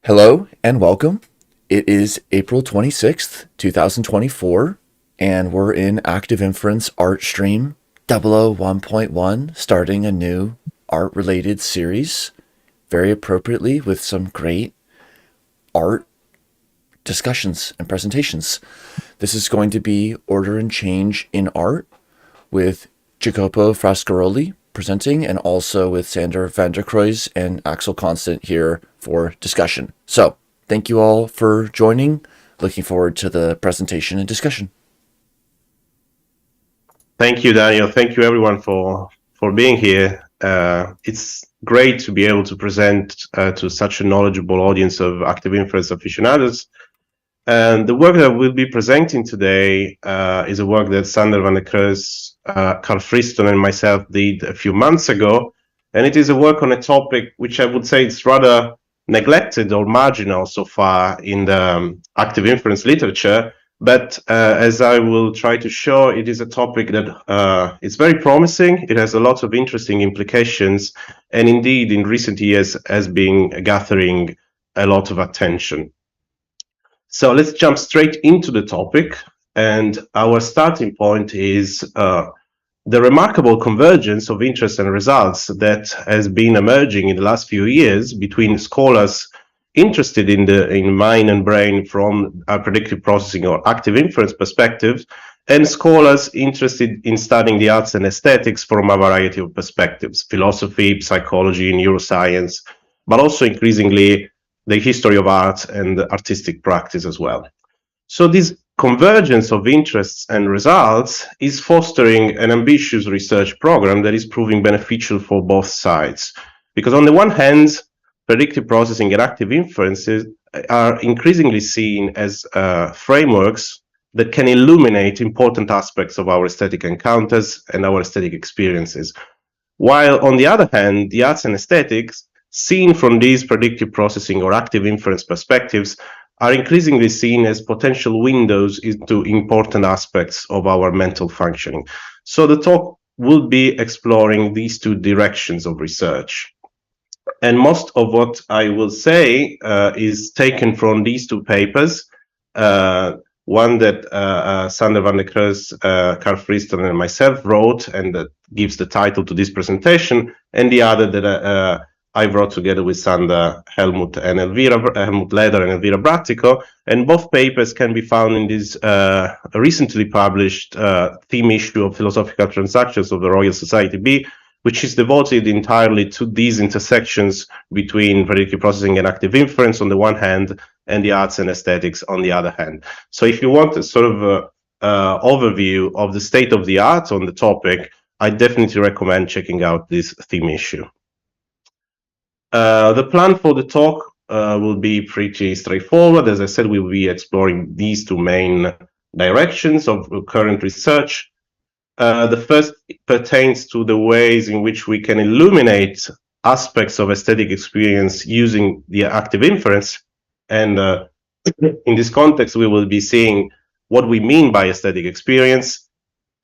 Hello and welcome. It is April 26th, 2024, and we're in Active Inference ArtStream 001.1, starting a new art-related series, very appropriately with some great art discussions and presentations. This is going to be Order and Change in Art with Jacopo Frascaroli presenting, and also with Sander van der Cruys and Axel Constant here for discussion. So, thank you all for joining. Looking forward to the presentation and discussion. Thank you, Daniel. Thank you, everyone, for being here. It's great to be able to present to such a knowledgeable audience of active inference aficionados. And the work that we'll be presenting today is a work that Sander van der Cruys, Karl Friston, and myself did a few months ago. And it is a work on a topic which I would say is rather neglected or marginal so far in the active inference literature. But as I will try to show, it is a topic that is very promising. It has a lot of interesting implications, and indeed in recent years has been gathering a lot of attention. So let's jump straight into the topic, and our starting point is the remarkable convergence of interest and results that has been emerging in the last few years between scholars interested in mind and brain from a predictive processing or active inference perspective, and scholars interested in studying the arts and aesthetics from a variety of perspectives: philosophy, psychology, neuroscience, but also increasingly the history of art and artistic practice as well. So this convergence of interests and results is fostering an ambitious research program that is proving beneficial for both sides. Because on the one hand, predictive processing and active inferences are increasingly seen as frameworks that can illuminate important aspects of our aesthetic encounters and our aesthetic experiences. While on the other hand, the arts and aesthetics, seen from these predictive processing or active inference perspectives, are increasingly seen as potential windows into important aspects of our mental functioning. So the talk will be exploring these two directions of research. And most of what I will say is taken from these two papers, one that Sander van der Cruys, Karl Friston, and myself wrote, and that gives the title to this presentation, and the other that I wrote together with Sander, Helmut Leder and Elvira Brattico, and both papers can be found in this recently published theme issue of Philosophical Transactions of the Royal Society B, which is devoted entirely to these intersections between predictive processing and active inference on the one hand, and the arts and aesthetics on the other hand. So if you want a sort of overview of the state of the art on the topic, I definitely recommend checking out this theme issue. The plan for the talk will be pretty straightforward. As I said, we will be exploring these two main directions of current research. The first pertains to the ways in which we can illuminate aspects of aesthetic experience using the active inference. And in this context, we will be seeing what we mean by aesthetic experience.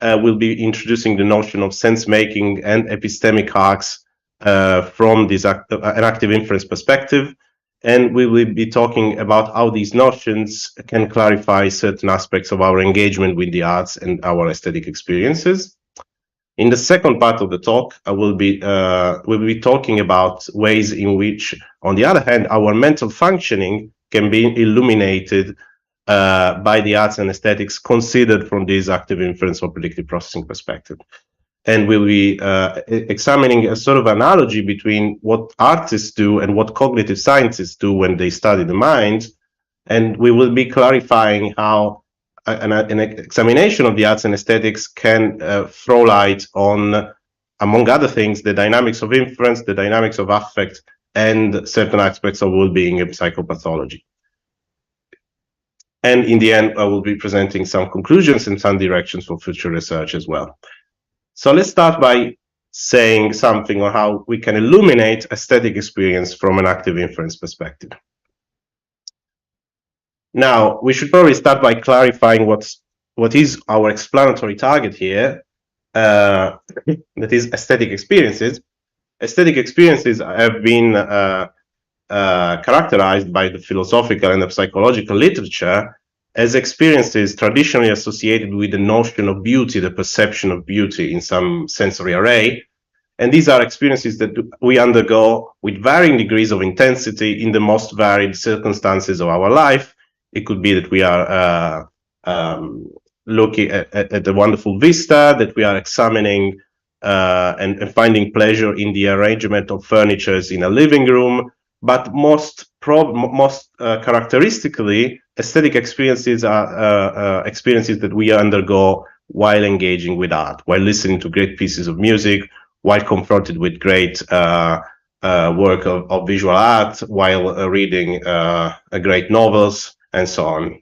We'll be introducing the notion of sense-making and epistemic arcs from this an active inference perspective, and we will be talking about how these notions can clarify certain aspects of our engagement with the arts and our aesthetic experiences. In the second part of the talk, we'll be talking about ways in which, on the other hand, our mental functioning can be illuminated by the arts and aesthetics considered from this active inference or predictive processing perspective. And we'll be examining a sort of analogy between what artists do and what cognitive scientists do when they study the mind. And we will be clarifying how an examination of the arts and aesthetics can throw light on, among other things, the dynamics of inference, the dynamics of affect, and certain aspects of well-being and psychopathology. And in the end, I will be presenting some conclusions and some directions for future research as well. So let's start by saying something on how we can illuminate aesthetic experience from an active inference perspective. Now, we should probably start by clarifying what is our explanatory target here, that is aesthetic experiences. Aesthetic experiences have been characterized by the philosophical and the psychological literature as experiences traditionally associated with the notion of beauty, the perception of beauty in some sensory array. And these are experiences that we undergo with varying degrees of intensity in the most varied circumstances of our life. It could be that we are looking at the wonderful vista, that we are examining and finding pleasure in the arrangement of furniture in a living room. But most characteristically, aesthetic experiences are experiences that we undergo while engaging with art, while listening to great pieces of music, while confronted with great work of visual art, while reading great novels, and so on.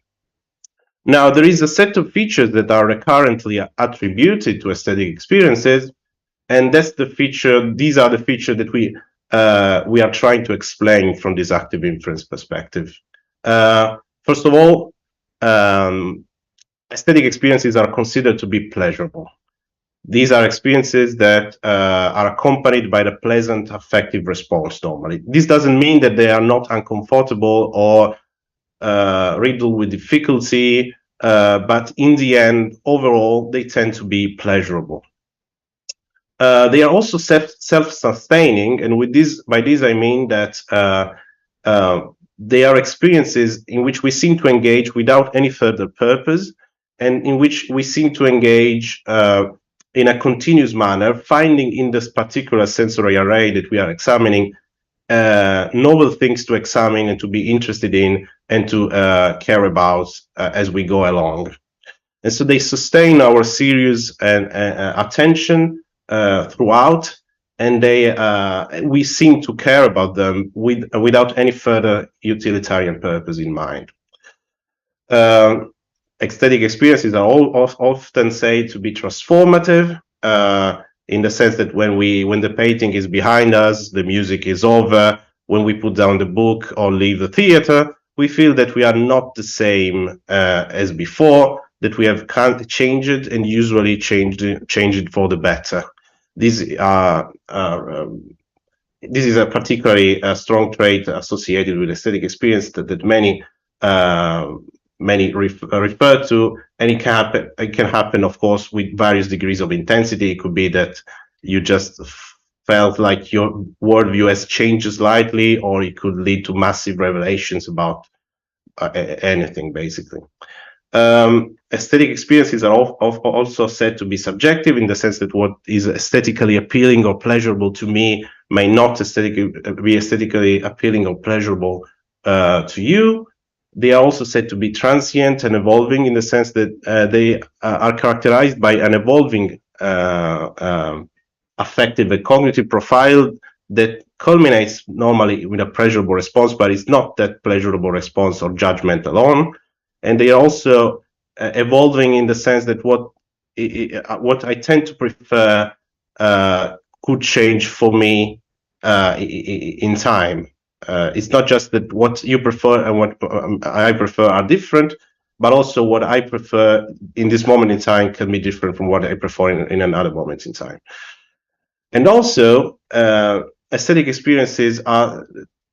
Now, there is a set of features that are recurrently attributed to aesthetic experiences, and that's the feature. These are the features that we are trying to explain from this active inference perspective. First of all, aesthetic experiences are considered to be pleasurable. These are experiences that are accompanied by the pleasant affective response normally. This doesn't mean that they are not uncomfortable or riddled with difficulty, but in the end, overall, they tend to be pleasurable. They are also self-sustaining, and by this I mean that they are experiences in which we seem to engage without any further purpose, and in which we seem to engage in a continuous manner, finding in this particular sensory array that we are examining novel things to examine and to be interested in and to care about as we go along. And so they sustain our serious and attention throughout, and we seem to care about them without any further utilitarian purpose in mind. Aesthetic experiences are often said to be transformative, in the sense that when the painting is behind us, the music is over, when we put down the book or leave the theater, we feel that we are not the same as before, that we have changed and usually changed it for the better. This is a particularly strong trait associated with aesthetic experience that many refer to, and it can happen, of course, with various degrees of intensity. It could be that you just felt like your worldview has changed slightly, or it could lead to massive revelations about anything, basically. Aesthetic experiences are also said to be subjective, in the sense that what is aesthetically appealing or pleasurable to me may not be aesthetically appealing or pleasurable to you. They are also said to be transient and evolving, in the sense that they are characterized by an evolving affective and cognitive profile that culminates normally with a pleasurable response, but it's not that pleasurable response or judgment alone. And they are also evolving in the sense that what I tend to prefer could change for me in time. It's not just that what you prefer and what I prefer are different, but also what I prefer in this moment in time can be different from what I prefer in another moment in time. And also, aesthetic experiences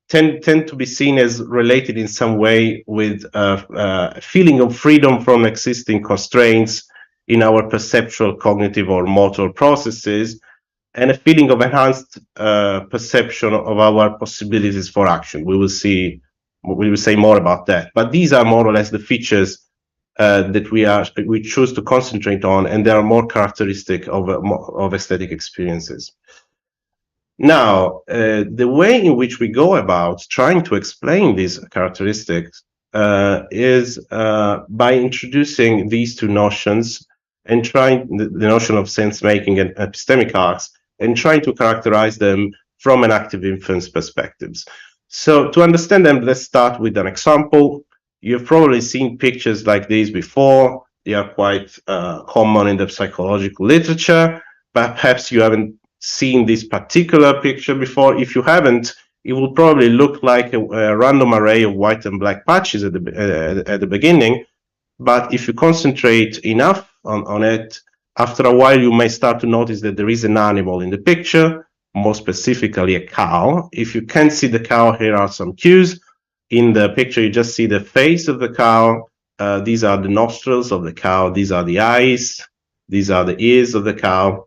tend to be seen as related in some way with a feeling of freedom from existing constraints in our perceptual, cognitive, or motor processes, and a feeling of enhanced perception of our possibilities for action. We will say more about that. But these are more or less the features that we choose to concentrate on, and they are more characteristic of aesthetic experiences. Now, the way in which we go about trying to explain these characteristics is by introducing these two notions and trying the notion of sense-making and epistemic arcs, and trying to characterize them from an active inference perspective. So to understand them, let's start with an example. You've probably seen pictures like these before. They are quite common in the psychological literature. Perhaps you haven't seen this particular picture before. If you haven't, it will probably look like a random array of white and black patches at the beginning. But if you concentrate enough on it, after a while you may start to notice that there is an animal in the picture, more specifically a cow. If you can't see the cow, here are some cues. In the picture, you just see the face of the cow. These are the nostrils of the cow. These are the eyes. These are the ears of the cow.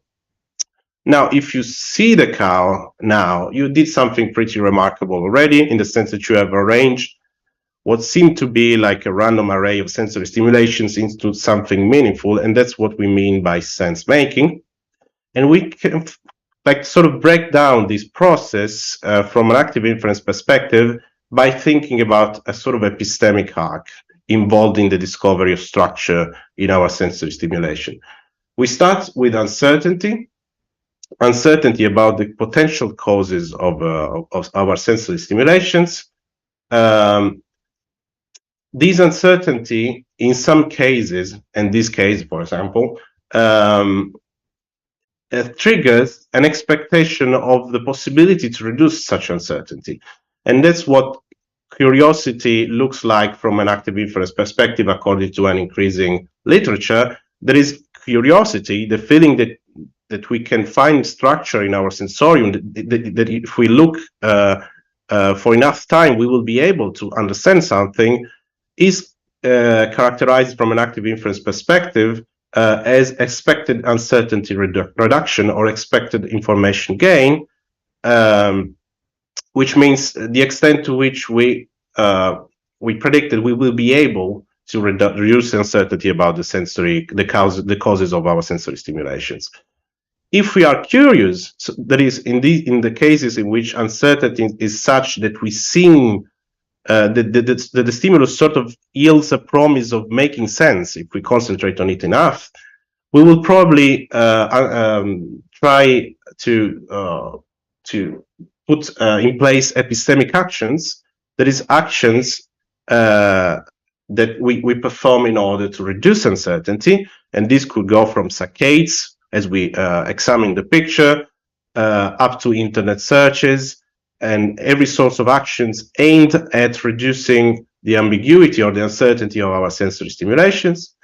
Now, if you see the cow now, you did something pretty remarkable already, in the sense that you have arranged what seemed to be like a random array of sensory stimulations into something meaningful, and that's what we mean by sense making. And we can sort of break down this process from an active inference perspective by thinking about a sort of epistemic arc involved in the discovery of structure in our sensory stimulation. We start with uncertainty about the potential causes of our sensory stimulations. This uncertainty, in some cases, and this case, for example, triggers an expectation of the possibility to reduce such uncertainty. And that's what curiosity looks like from an active inference perspective, according to an increasing literature. There is curiosity, the feeling that we can find structure in our sensorium, that if we look for enough time, we will be able to understand something, is characterized from an active inference perspective as expected uncertainty reduction or expected information gain, which means the extent to which we predicted we will be able to reduce uncertainty about the causes of our sensory stimulations. If we are curious, so that is in the cases in which uncertainty is such that we seem the stimulus sort of yields a promise of making sense if we concentrate on it enough, we will probably try to put in place epistemic actions, that is actions that we perform in order to reduce uncertainty. And this could go from saccades, as we examine the picture, up to internet searches, and every source of actions aimed at reducing the ambiguity or the uncertainty of our sensory stimulations.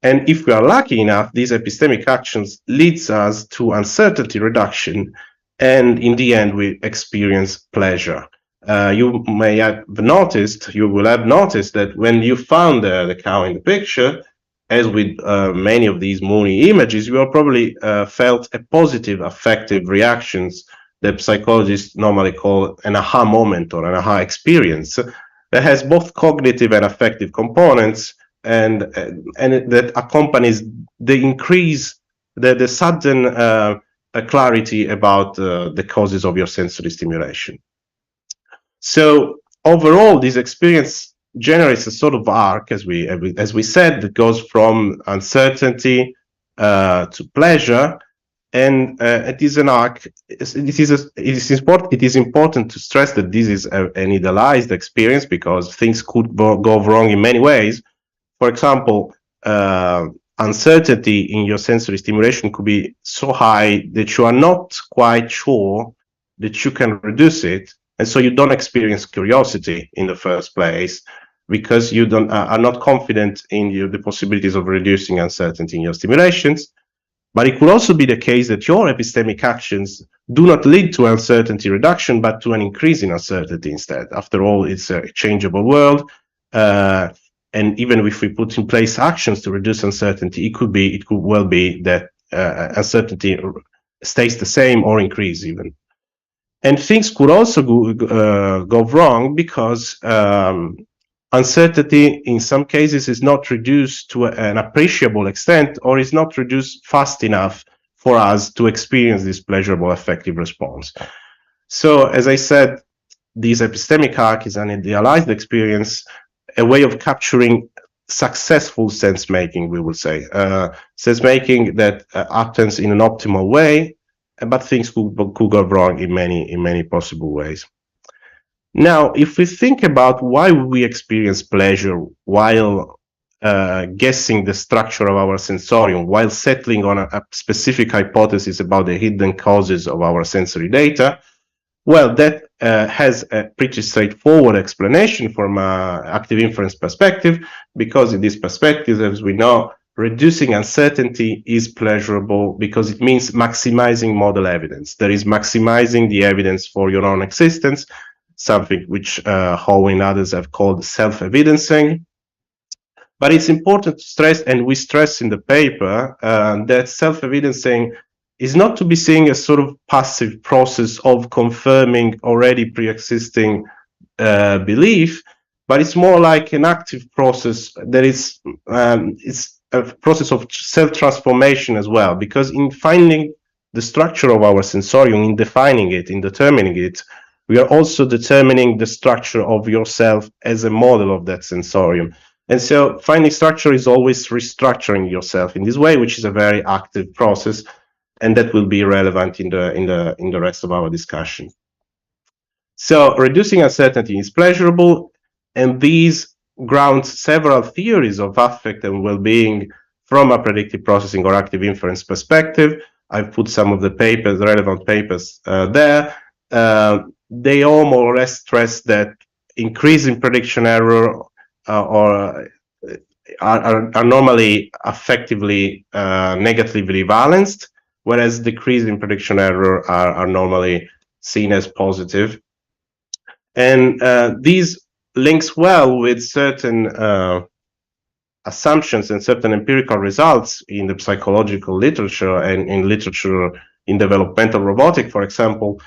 And if we are lucky enough, these epistemic actions leads us to uncertainty reduction, and in the end, we experience pleasure. You will have noticed that when you found the cow in the picture, as with many of these moony images, you have probably felt a positive affective reactions that psychologists normally call an aha moment or an aha experience, that has both cognitive and affective components, and that accompanies the increase, the sudden clarity about the causes of your sensory stimulation. So overall, this experience generates a sort of arc, as we said, that goes from uncertainty to pleasure. And it is an arc. It is important to stress that this is an idealized experience, because things could go wrong in many ways. For example, uncertainty in your sensory stimulation could be so high that you are not quite sure that you can reduce it, and so you don't experience curiosity in the first place, because you are not confident in the possibilities of reducing uncertainty in your stimulations. But it could also be the case that your epistemic actions do not lead to uncertainty reduction, but to an increase in uncertainty instead. After all, it's a changeable world. And even if we put in place actions to reduce uncertainty, it could well be that uncertainty stays the same or increase even. And things could also go wrong, because uncertainty in some cases is not reduced to an appreciable extent, or is not reduced fast enough for us to experience this pleasurable affective response. So, as I said, this epistemic arc is an idealized experience, a way of capturing successful sense making, we will say. Sense making that happens in an optimal way, but things could go wrong in many possible ways. Now, if we think about why we experience pleasure while guessing the structure of our sensorium, while settling on a specific hypothesis about the hidden causes of our sensory data, well, that has a pretty straightforward explanation from an active inference perspective, because in this perspective, as we know, reducing uncertainty is pleasurable because it means maximizing model evidence. That is maximizing the evidence for your own existence, something which Howe and others have called self-evidencing. But it's important to stress, and we stress in the paper, that self-evidencing is not to be seen as sort of passive process of confirming already pre-existing belief, but it's more like an active process that is it's a process of self-transformation as well, because in finding the structure of our sensorium, in defining it, in determining it, we are also determining the structure of yourself as a model of that sensorium. And so finding structure is always restructuring yourself in this way, which is a very active process, and that will be relevant in the rest of our discussion. So reducing uncertainty is pleasurable, and these ground several theories of affect and well-being from a predictive processing or active inference perspective. I've put some of the papers, relevant papers there. They all more or less stress that increasing prediction error are normally affectively negatively balanced, whereas decrease in prediction error are normally seen as positive. And these links well with certain assumptions and certain empirical results in the psychological literature and in literature in developmental robotics, for example.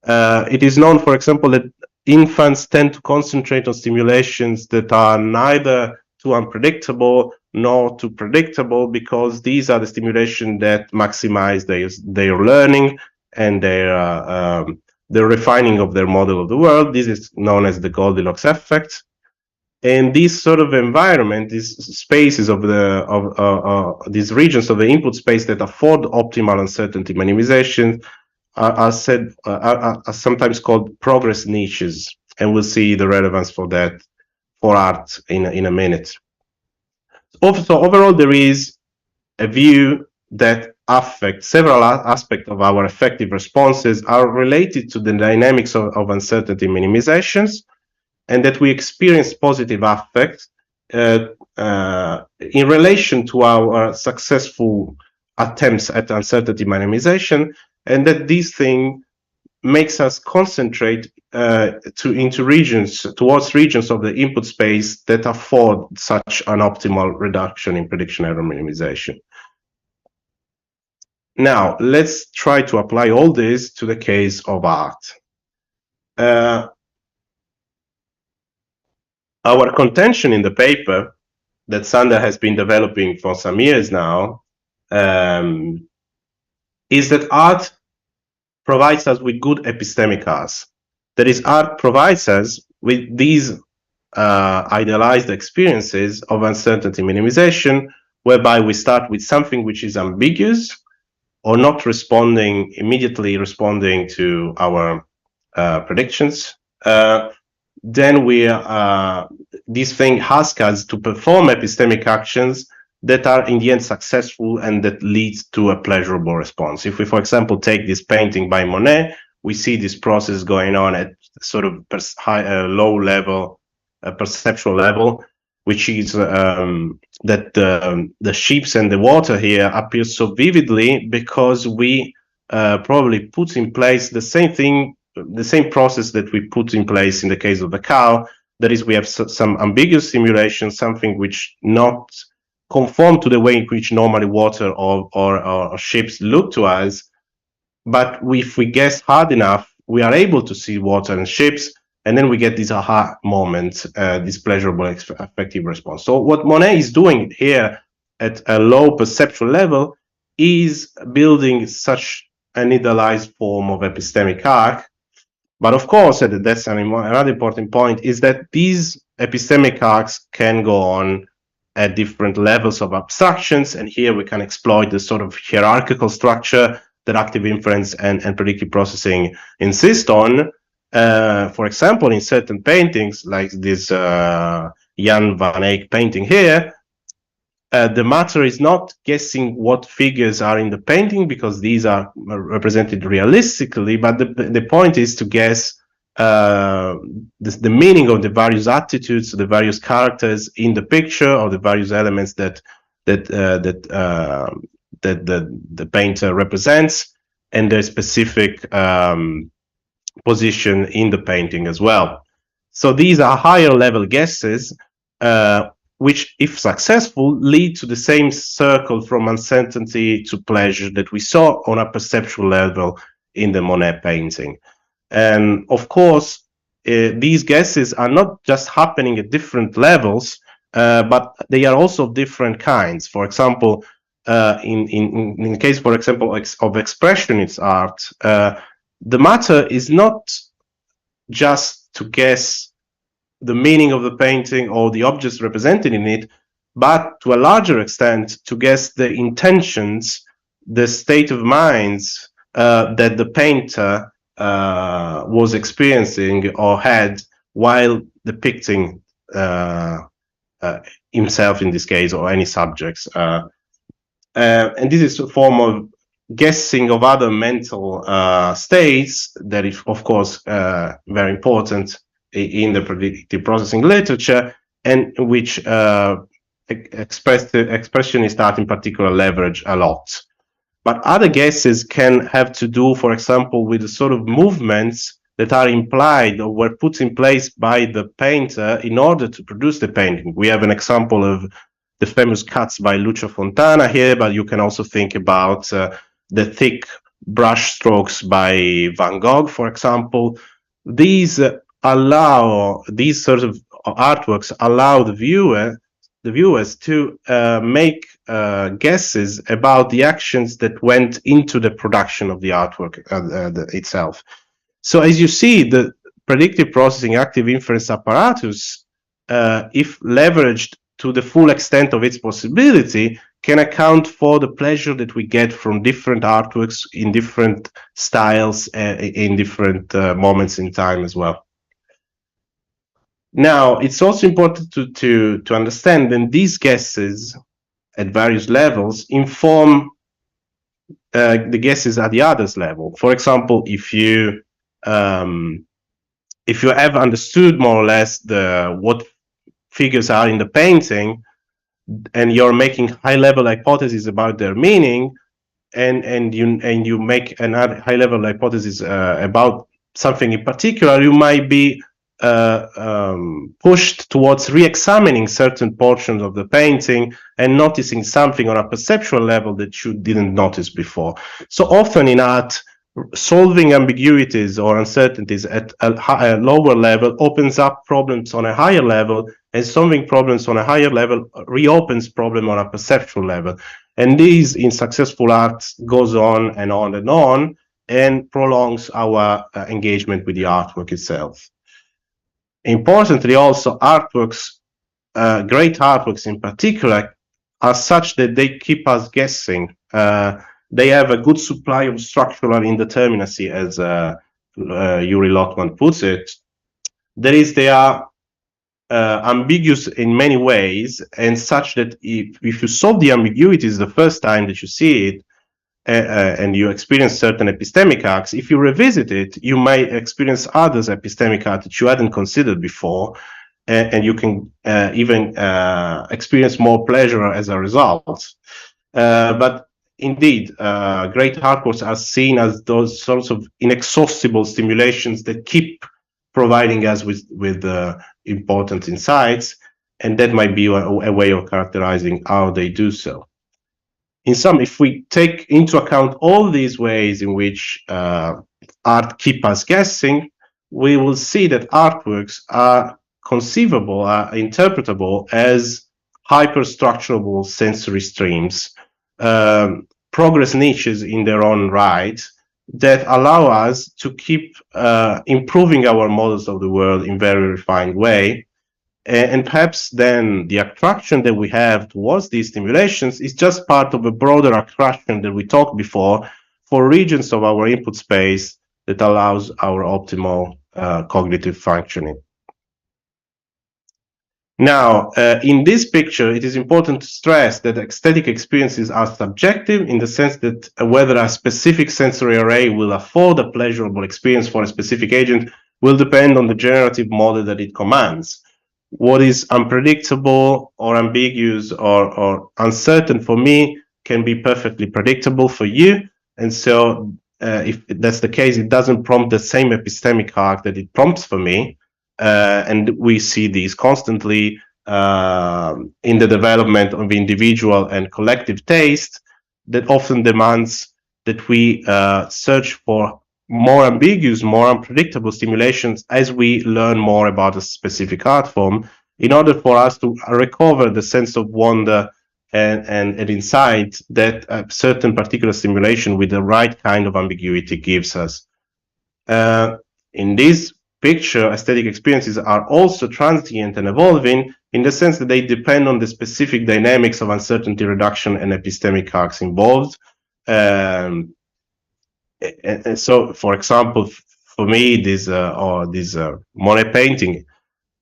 It is known, for example, that infants tend to concentrate on stimulations that are neither too unpredictable nor too predictable, because these are the stimulations that maximize their learning and their the refining of their model of the world. This is known as the Goldilocks effect. And this sort of environment, these spaces of these regions of the input space that afford optimal uncertainty minimization are sometimes called progress niches, and we'll see the relevance for that for art in a minute. So overall, there is a view that several aspects of our affective responses are related to the dynamics of uncertainty minimizations, and that we experience positive affect in relation to our successful attempts at uncertainty minimization, and that this thing makes us concentrate towards regions of the input space that afford such an optimal reduction in prediction error minimization. Now, let's try to apply all this to the case of art. Our contention in the paper that Sander has been developing for some years now is that art provides us with good epistemic arts. That is, art provides us with these idealized experiences of uncertainty minimization, whereby we start with something which is ambiguous or not immediately responding to our predictions. Then this thing asks us to perform epistemic actions that are in the end successful and that leads to a pleasurable response. If we, for example, take this painting by Monet, we see this process going on at sort of low level, perceptual level, which is that the ships and the water here appear so vividly because we probably put in place the same thing, the same process that we put in place in the case of the cow. That is, we have some ambiguous simulation, something which not conform to the way in which normally water or ships look to us. But if we guess hard enough, we are able to see water and ships, and then we get this aha moment, this pleasurable affective response. So what Monet is doing here at a low perceptual level is building such an idealized form of epistemic arc. But of course, that's another important point, is that these epistemic arcs can go on at different levels of abstractions, and here we can exploit the sort of hierarchical structure that active inference and predictive processing insist on. For example, in certain paintings, like this Jan van Eyck painting here, the matter is not guessing what figures are in the painting, because these are represented realistically, but the point is to guess the meaning of the various attitudes, the various characters in the picture, or the various elements that that the painter represents, and their specific position in the painting as well. So these are higher level guesses, which, if successful, lead to the same circle from uncertainty to pleasure that we saw on a perceptual level in the Monet painting. And of course, these guesses are not just happening at different levels, but they are also different kinds. For example, in the case, for example, of expressionist art, the matter is not just to guess the meaning of the painting or the objects represented in it, but to a larger extent to guess the intentions, the state of minds that the painter was experiencing or had while depicting himself in this case, or any subjects. And this is a form of guessing of other mental states that is, of course, very important in the predictive processing literature, and which expressionist art in particular leverage a lot. But other guesses can have to do, for example, with the sort of movements that are implied or were put in place by the painter in order to produce the painting. We have an example of the famous cuts by Lucio Fontana here, but you can also think about the thick brush strokes by Van Gogh, for example. These sort of artworks allow the viewers to make guesses about the actions that went into the production of the artwork itself. So as you see, the predictive processing active inference apparatus, if leveraged to the full extent of its possibility, can account for the pleasure that we get from different artworks in different styles, in different moments in time as well. Now, it's also important to understand that these guesses at various levels inform the guesses at the others level. For example, if you have understood more or less what figures are in the painting, and you're making high-level hypotheses about their meaning, and you make another high-level hypothesis about something in particular, you might be pushed towards re-examining certain portions of the painting and noticing something on a perceptual level that you didn't notice before. So often in art, solving ambiguities or uncertainties at a lower level opens up problems on a higher level, and solving problems on a higher level reopens problems on a perceptual level. And this, in successful art, goes on and on and on, and prolongs our engagement with the artwork itself. Importantly, also, artworks, great artworks in particular, are such that they keep us guessing. They have a good supply of structural indeterminacy, as Yuri Lotman puts it. That is, they are ambiguous in many ways, and such that if you solve the ambiguities the first time that you see it, and you experience certain epistemic acts, if you revisit it, you might experience others epistemic acts that you hadn't considered before, and you can even experience more pleasure as a result. But indeed, great artworks are seen as those sorts of inexhaustible stimulations that keep providing us with important insights, and that might be a way of characterizing how they do so. In sum, if we take into account all these ways in which art keep us guessing, we will see that artworks are conceivable, are interpretable as hyperstructurable sensory streams, progress niches in their own right, that allow us to keep improving our models of the world in very refined way. And perhaps then the attraction that we have towards these stimulations is just part of a broader attraction that we talked before for regions of our input space that allows our optimal cognitive functioning. Now, in this picture, it is important to stress that aesthetic experiences are subjective in the sense that whether a specific sensory array will afford a pleasurable experience for a specific agent will depend on the generative model that it commands. what is unpredictable or ambiguous or uncertain for me can be perfectly predictable for you. And so if that's the case, it doesn't prompt the same epistemic arc that it prompts for me. And we see these constantly in the development of individual and collective taste that often demands that we search for more ambiguous, more unpredictable stimulations as we learn more about a specific art form, in order for us to recover the sense of wonder and insight that a certain particular stimulation with the right kind of ambiguity gives us. In this picture, aesthetic experiences are also transient and evolving in the sense that they depend on the specific dynamics of uncertainty reduction and epistemic arcs involved. And so, for example, for me, this Monet painting,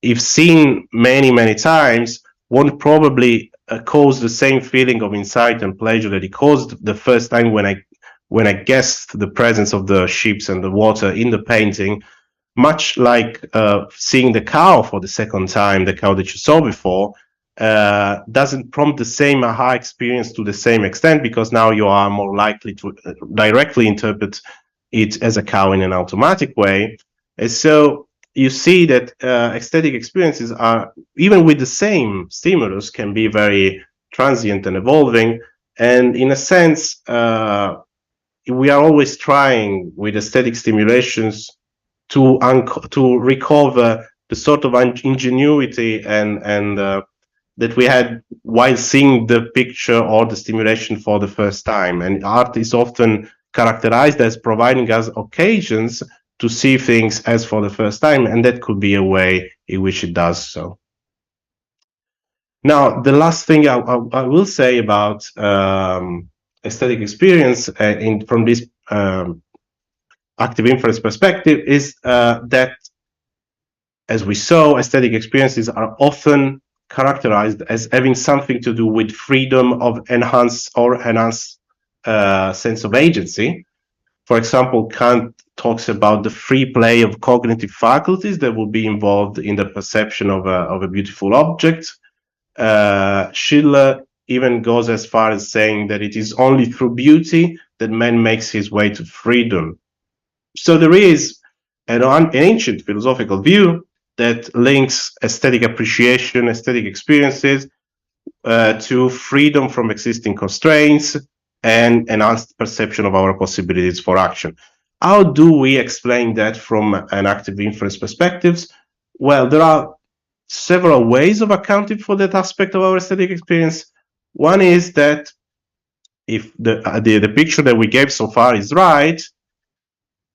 if seen many times, won't probably cause the same feeling of insight and pleasure that it caused the first time when I guessed the presence of the ships and the water in the painting. Much like seeing the cow for the second time, the cow that you saw before, doesn't prompt the same aha experience to the same extent, because now you are more likely to directly interpret it as a cow in an automatic way. And so you see that aesthetic experiences are, even with the same stimulus, can be very transient and evolving. And in a sense, we are always trying with aesthetic stimulations to recover the sort of ingenuity and that we had while seeing the picture or the stimulation for the first time. And art is often characterized as providing us occasions to see things as for the first time, and that could be a way in which it does so. Now, the last thing I will say about aesthetic experience from this active inference perspective is that, as we saw, aesthetic experiences are often characterized as having something to do with freedom of enhanced sense of agency. For example, Kant talks about the free play of cognitive faculties that will be involved in the perception of a beautiful object. Schiller even goes as far as saying that it is only through beauty that man makes his way to freedom. So there is an ancient philosophical view that links aesthetic appreciation, aesthetic experiences to freedom from existing constraints and enhanced perception of our possibilities for action. How do we explain that from an active inference perspective? Well, there are several ways of accounting for that aspect of our aesthetic experience. One is that if the picture that we gave so far is right,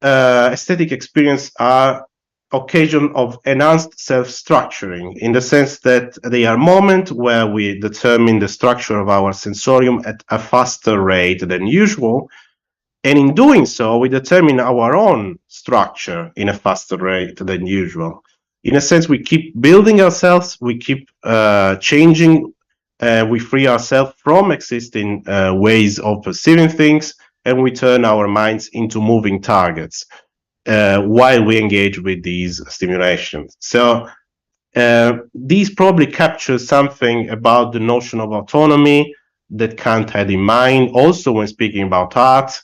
aesthetic experience are occasion of enhanced self-structuring, in the sense that they are moments where we determine the structure of our sensorium at a faster rate than usual, and in doing so we determine our own structure in a faster rate than usual. In a sense, we keep building ourselves, we keep changing, we free ourselves from existing ways of perceiving things, and we turn our minds into moving targets while we engage with these stimulations. So these probably capture something about the notion of autonomy that Kant had in mind also when speaking about art,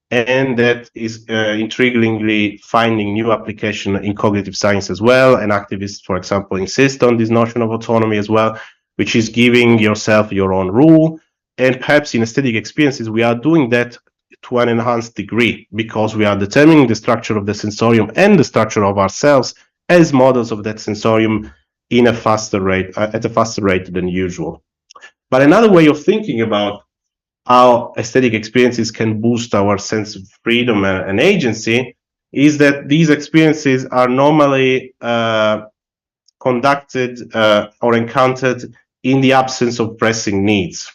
and that is intriguingly finding new application in cognitive science as well. And activists, for example, insist on this notion of autonomy as well, which is giving yourself your own rule. And perhaps in aesthetic experiences, we are doing that to an enhanced degree, because we are determining the structure of the sensorium and the structure of ourselves as models of that sensorium in a faster rate, at a faster rate than usual. But another way of thinking about how aesthetic experiences can boost our sense of freedom and agency is that these experiences are normally conducted or encountered in the absence of pressing needs.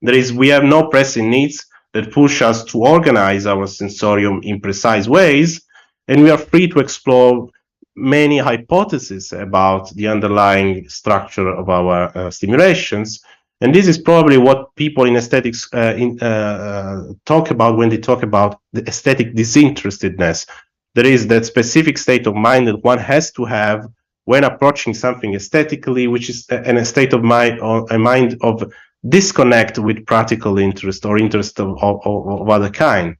That is, we have no pressing needs that push us to organize our sensorium in precise ways, and we are free to explore many hypotheses about the underlying structure of our stimulations. And this is probably what people in aesthetics talk about when they talk about the aesthetic disinterestedness. There is that specific state of mind that one has to have when approaching something aesthetically, which is a state of mind or a mind of disconnect with practical interest or interest of other kind.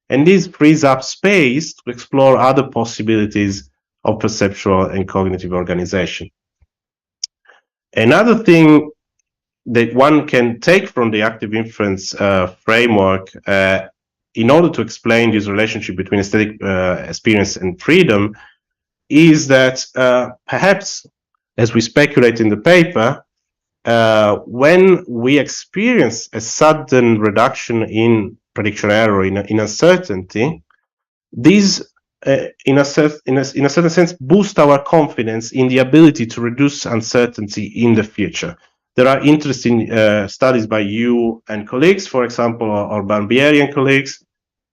And this frees up space to explore other possibilities of perceptual and cognitive organization. Another thing that one can take from the active inference framework in order to explain this relationship between aesthetic experience and freedom is that perhaps, as we speculate in the paper, when we experience a sudden reduction in prediction error, in uncertainty, these in a certain sense boost our confidence in the ability to reduce uncertainty in the future. There are interesting studies by you and colleagues, for example, or Barbieri and colleagues,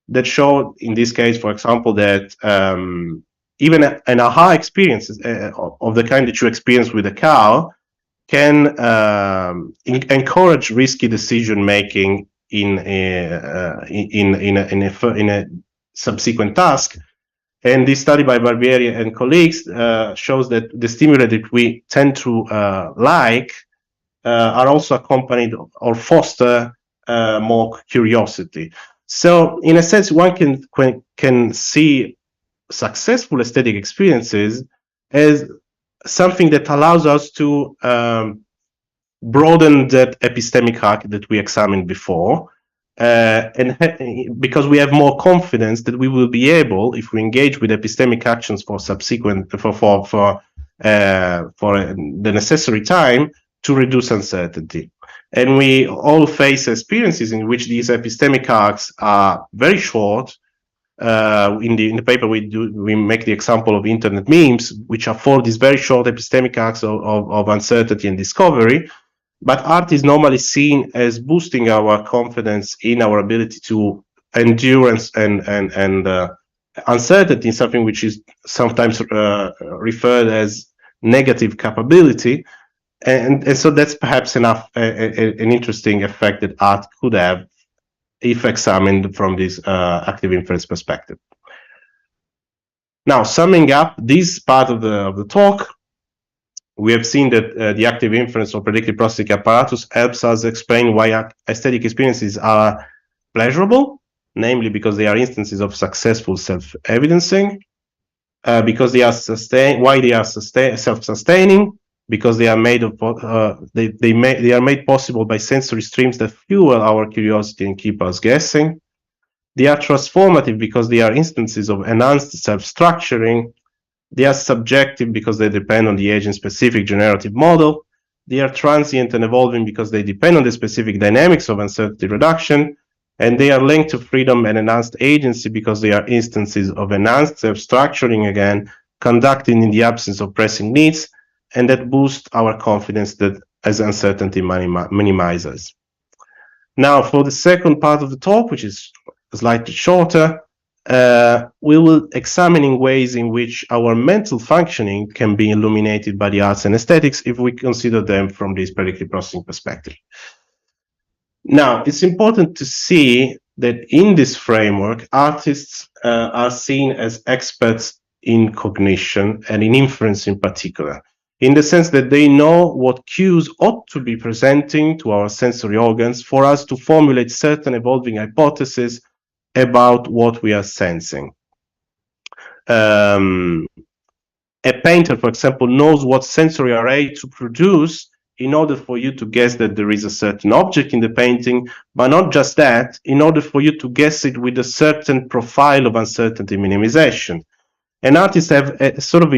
that show, in this case, for example, that even an aha experience of the kind that you experience with a cow can encourage risky decision making in a subsequent task. And this study by Barbieri and colleagues shows that the stimuli that we tend to like are also accompanied or foster more curiosity. So, in a sense, one can see successful aesthetic experiences as something that allows us to broaden that epistemic arc that we examined before, and because we have more confidence that we will be able, if we engage with epistemic actions for subsequent for the necessary time, to reduce uncertainty. And we all face experiences in which these epistemic arcs are very short. In the paper we make the example of internet memes, which are for these very short epistemic arcs of uncertainty and discovery. But art is normally seen as boosting our confidence in our ability to endure and uncertainty, something which is sometimes referred as negative capability. And so that's perhaps an interesting effect that art could have if examined from this active inference perspective. Now, summing up this part of the talk, we have seen that the active inference or predictive processing apparatus helps us explain why aesthetic experiences are pleasurable, namely because they are instances of successful self-evidencing, because they are self-sustaining, because they are made of they are made possible by sensory streams that fuel our curiosity and keep us guessing. They are transformative because they are instances of enhanced self-structuring. They are subjective because they depend on the agent-specific generative model. They are transient and evolving because they depend on the specific dynamics of uncertainty reduction. And they are linked to freedom and enhanced agency because they are instances of enhanced self-structuring, again, conducted in the absence of pressing needs, and that boost our confidence that as uncertainty minimizes. Now, for the second part of the talk, which is slightly shorter, we will examine ways in which our mental functioning can be illuminated by the arts and aesthetics if we consider them from this predictive processing perspective. Now, it's important to see that in this framework, artists are seen as experts in cognition and in inference in particular, in the sense that they know what cues ought to be presenting to our sensory organs for us to formulate certain evolving hypotheses about what we are sensing. A painter, for example, knows what sensory array to produce in order for you to guess that there is a certain object in the painting, but not just that, in order for you to guess it with a certain profile of uncertainty minimization. And artists have a sort of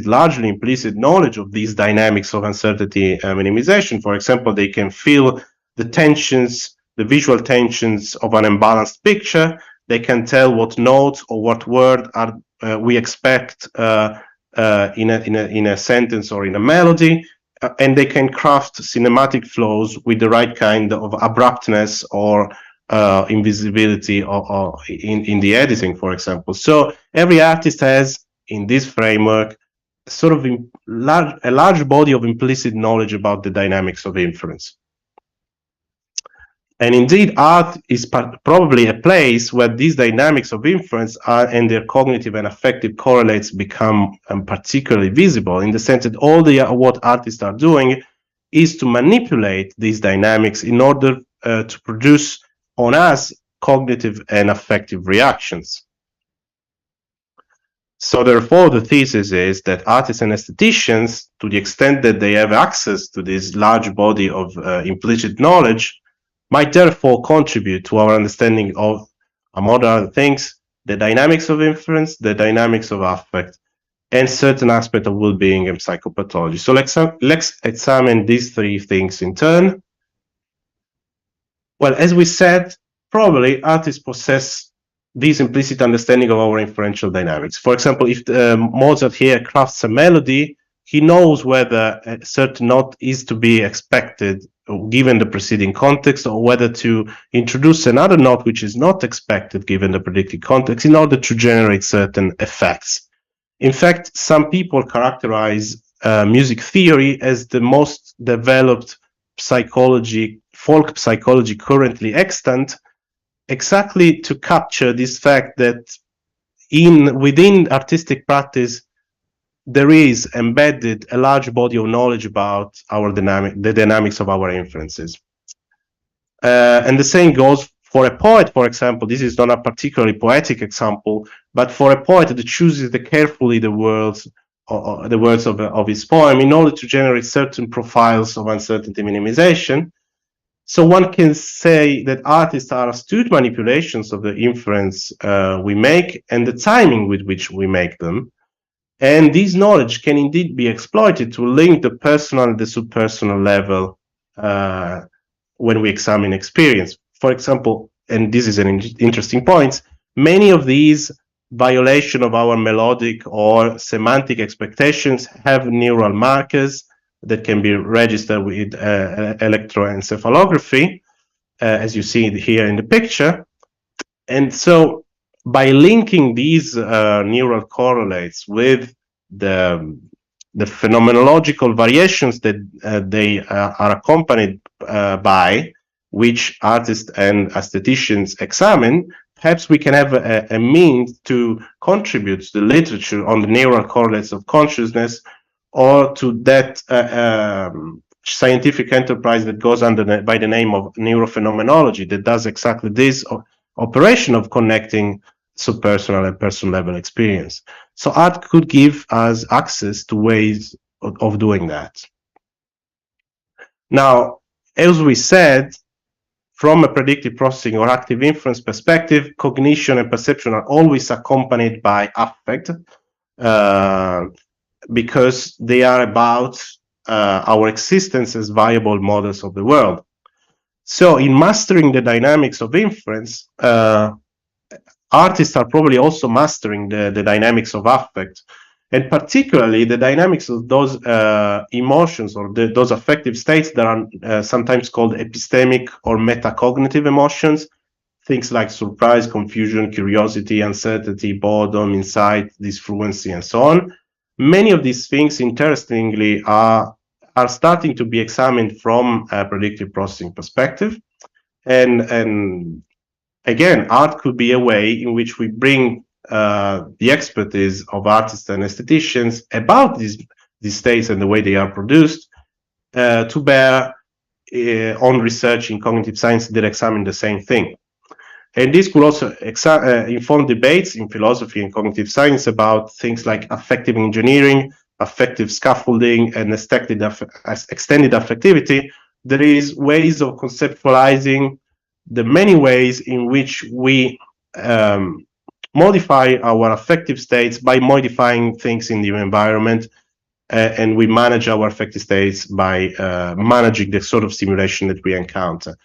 largely implicit knowledge of these dynamics of uncertainty minimization. For example, they can feel the tensions, the visual tensions of an imbalanced picture. They can tell what notes or what word we expect in a sentence or in a melody, and they can craft cinematic flows with the right kind of abruptness or invisibility or in the editing, for example. So every artist has, in this framework, sort of a large body of implicit knowledge about the dynamics of inference. And indeed, art is probably a place where these dynamics of inference and their cognitive and affective correlates become particularly visible, in the sense that all what artists are doing is to manipulate these dynamics in order to produce on us cognitive and affective reactions. So therefore, the thesis is that artists and aestheticians, to the extent that they have access to this large body of implicit knowledge, might therefore contribute to our understanding of, among other things, the dynamics of inference, the dynamics of affect, and certain aspects of well-being and psychopathology. So let's examine these three things in turn. Well, as we said, probably artists possess this implicit understanding of our inferential dynamics. For example, if Mozart here crafts a melody, he knows whether a certain note is to be expected given the preceding context, or whether to introduce another note which is not expected given the predicted context in order to generate certain effects. In fact, some people characterize music theory as the most developed folk psychology currently extant, exactly to capture this fact that within artistic practice there is embedded a large body of knowledge about the dynamics of our inferences. And the same goes for a poet, for example. This is not a particularly poetic example, but for a poet that chooses carefully the words of his poem in order to generate certain profiles of uncertainty minimization. So one can say that artists are astute manipulations of the inference we make and the timing with which we make them. And this knowledge can indeed be exploited to link the personal and the subpersonal level when we examine experience. For example, and this is an interesting point, many of these violations of our melodic or semantic expectations have neural markers that can be registered with electroencephalography, as you see here in the picture. And so by linking these neural correlates with the phenomenological variations that they are accompanied by, which artists and aestheticians examine, perhaps we can have a means to contribute to the literature on the neural correlates of consciousness, or to that scientific enterprise that goes by the name of neurophenomenology, that does exactly this operation of connecting subpersonal and personal level experience. So art could give us access to ways of doing that. Now, as we said, from a predictive processing or active inference perspective, cognition and perception are always accompanied by affect, because they are about our existence as viable models of the world. So in mastering the dynamics of inference, artists are probably also mastering the dynamics of affect, and particularly the dynamics of those emotions or those affective states that are sometimes called epistemic or metacognitive emotions, things like surprise, confusion, curiosity, uncertainty, boredom, insight, disfluency, and so on. Many of these things, interestingly, are starting to be examined from a predictive processing perspective. And again, art could be a way in which we bring the expertise of artists and aestheticians about these states and the way they are produced to bear on research in cognitive science that examine the same thing. And this could also inform debates in philosophy and cognitive science about things like affective engineering, affective scaffolding, and extended affectivity. There is ways of conceptualizing the many ways in which we modify our affective states by modifying things in the environment, and we manage our affective states by managing the sort of stimulation that we encounter.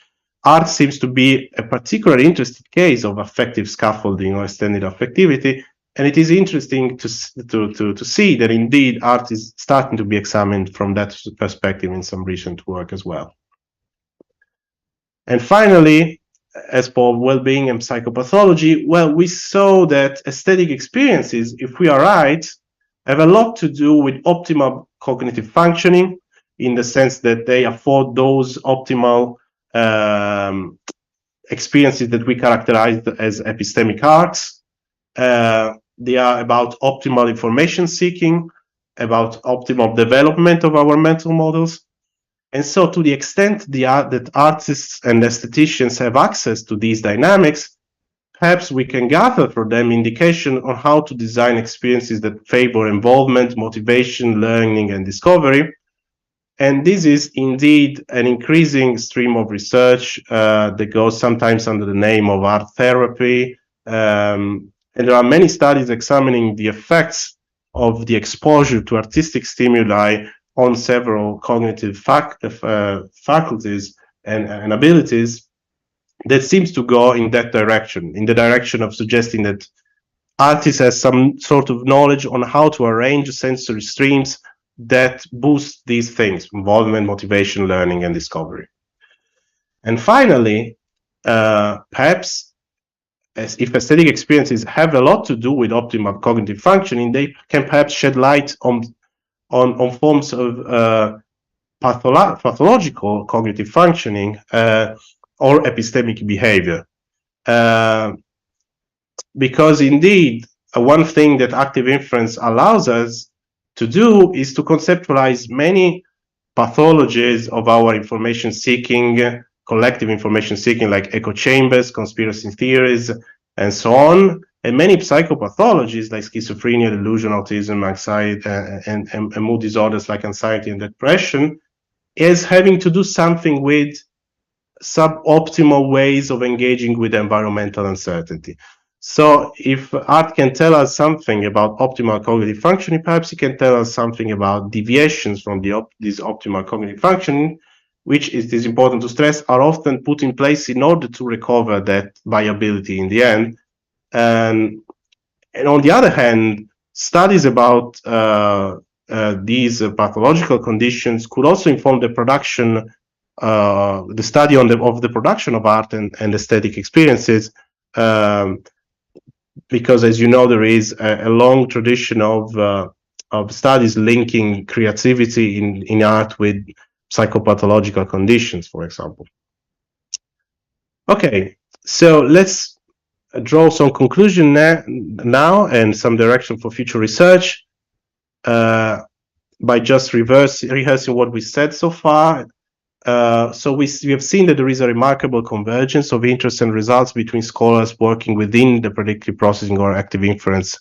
Art seems to be a particularly interesting case of affective scaffolding or extended affectivity, and it is interesting to see that indeed art is starting to be examined from that perspective in some recent work as well. And finally, as for well-being and psychopathology, well, we saw that aesthetic experiences, if we are right, have a lot to do with optimal cognitive functioning, in the sense that they afford those optimal experiences that we characterize as epistemic arcs. They are about optimal information seeking, about optimal development of our mental models. And so to the extent that artists and aestheticians have access to these dynamics, perhaps we can gather from them indication on how to design experiences that favor involvement, motivation, learning, and discovery. And this is indeed an increasing stream of research that goes sometimes under the name of art therapy. And there are many studies examining the effects of the exposure to artistic stimuli on several cognitive faculties and abilities that seems to go in that direction, in the direction of suggesting that artists has some sort of knowledge on how to arrange sensory streams that boost these things: involvement, motivation, learning, and discovery. And finally, perhaps if aesthetic experiences have a lot to do with optimal cognitive functioning, they can perhaps shed light on forms of pathological cognitive functioning or epistemic behavior. Because indeed, one thing that active inference allows us to do is to conceptualize many pathologies of our information seeking, collective information seeking, like echo chambers, conspiracy theories, and so on, and many psychopathologies like schizophrenia, delusion, autism, anxiety, and mood disorders like anxiety and depression, is having to do something with suboptimal ways of engaging with environmental uncertainty. So if art can tell us something about optimal cognitive functioning, perhaps it can tell us something about deviations from this optimal cognitive functioning, which it is important to stress, are often put in place in order to recover that viability in the end. And on the other hand, studies about these pathological conditions could also inform the production, the study of the production of art and aesthetic experiences, because, as you know, there is a long tradition of studies linking creativity in art with psychopathological conditions, for example. Okay, so let's draw some conclusion now and some direction for future research by just rehearsing what we said so far. So we have seen that there is a remarkable convergence of interests and results between scholars working within the predictive processing or active inference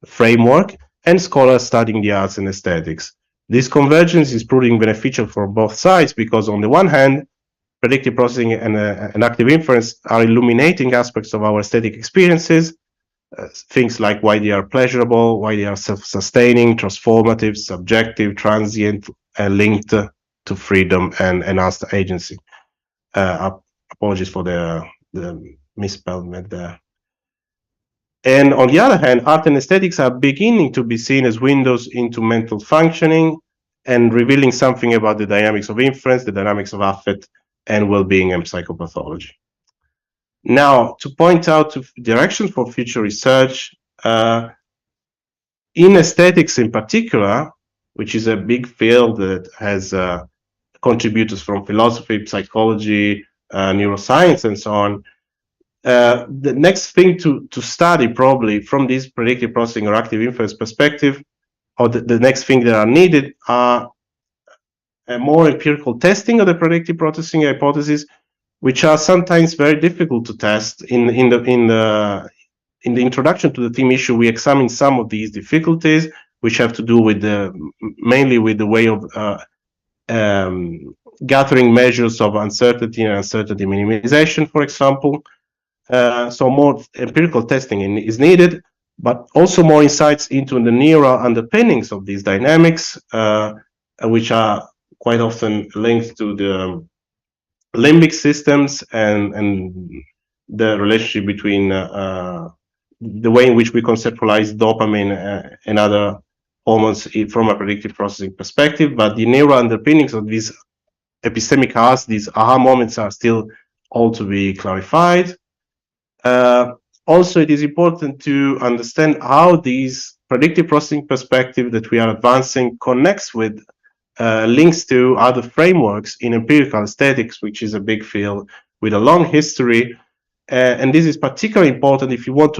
framework and scholars studying the arts and aesthetics. This convergence is proving beneficial for both sides because, on the one hand, predictive processing and active inference are illuminating aspects of our aesthetic experiences, things like why they are pleasurable, why they are self-sustaining, transformative, subjective, transient, and linked to freedom and enhanced agency. Apologies for the misspelling there. And on the other hand, art and aesthetics are beginning to be seen as windows into mental functioning and revealing something about the dynamics of inference, the dynamics of affect, and well-being and psychopathology. Now, to point out directions for future research, in aesthetics in particular, which is a big field that has contributors from philosophy, psychology, neuroscience, and so on, the next thing to study probably from this predictive processing or active inference perspective, or the next thing that are needed are a more empirical testing of the predictive processing hypothesis, which are sometimes very difficult to test. In the introduction to the theme issue, we examine some of these difficulties, which have to do with mainly with the way of gathering measures of uncertainty and uncertainty minimization, for example. So more empirical testing is needed, but also more insights into the neural underpinnings of these dynamics, which are quite often linked to the limbic systems and the relationship between the way in which we conceptualize dopamine and other hormones from a predictive processing perspective. But the neural underpinnings of these epistemic arts, these aha moments, are still all to be clarified. Also, it is important to understand how these predictive processing perspective that we are advancing connects with links to other frameworks in empirical aesthetics, which is a big field with a long history. And this is particularly important if you want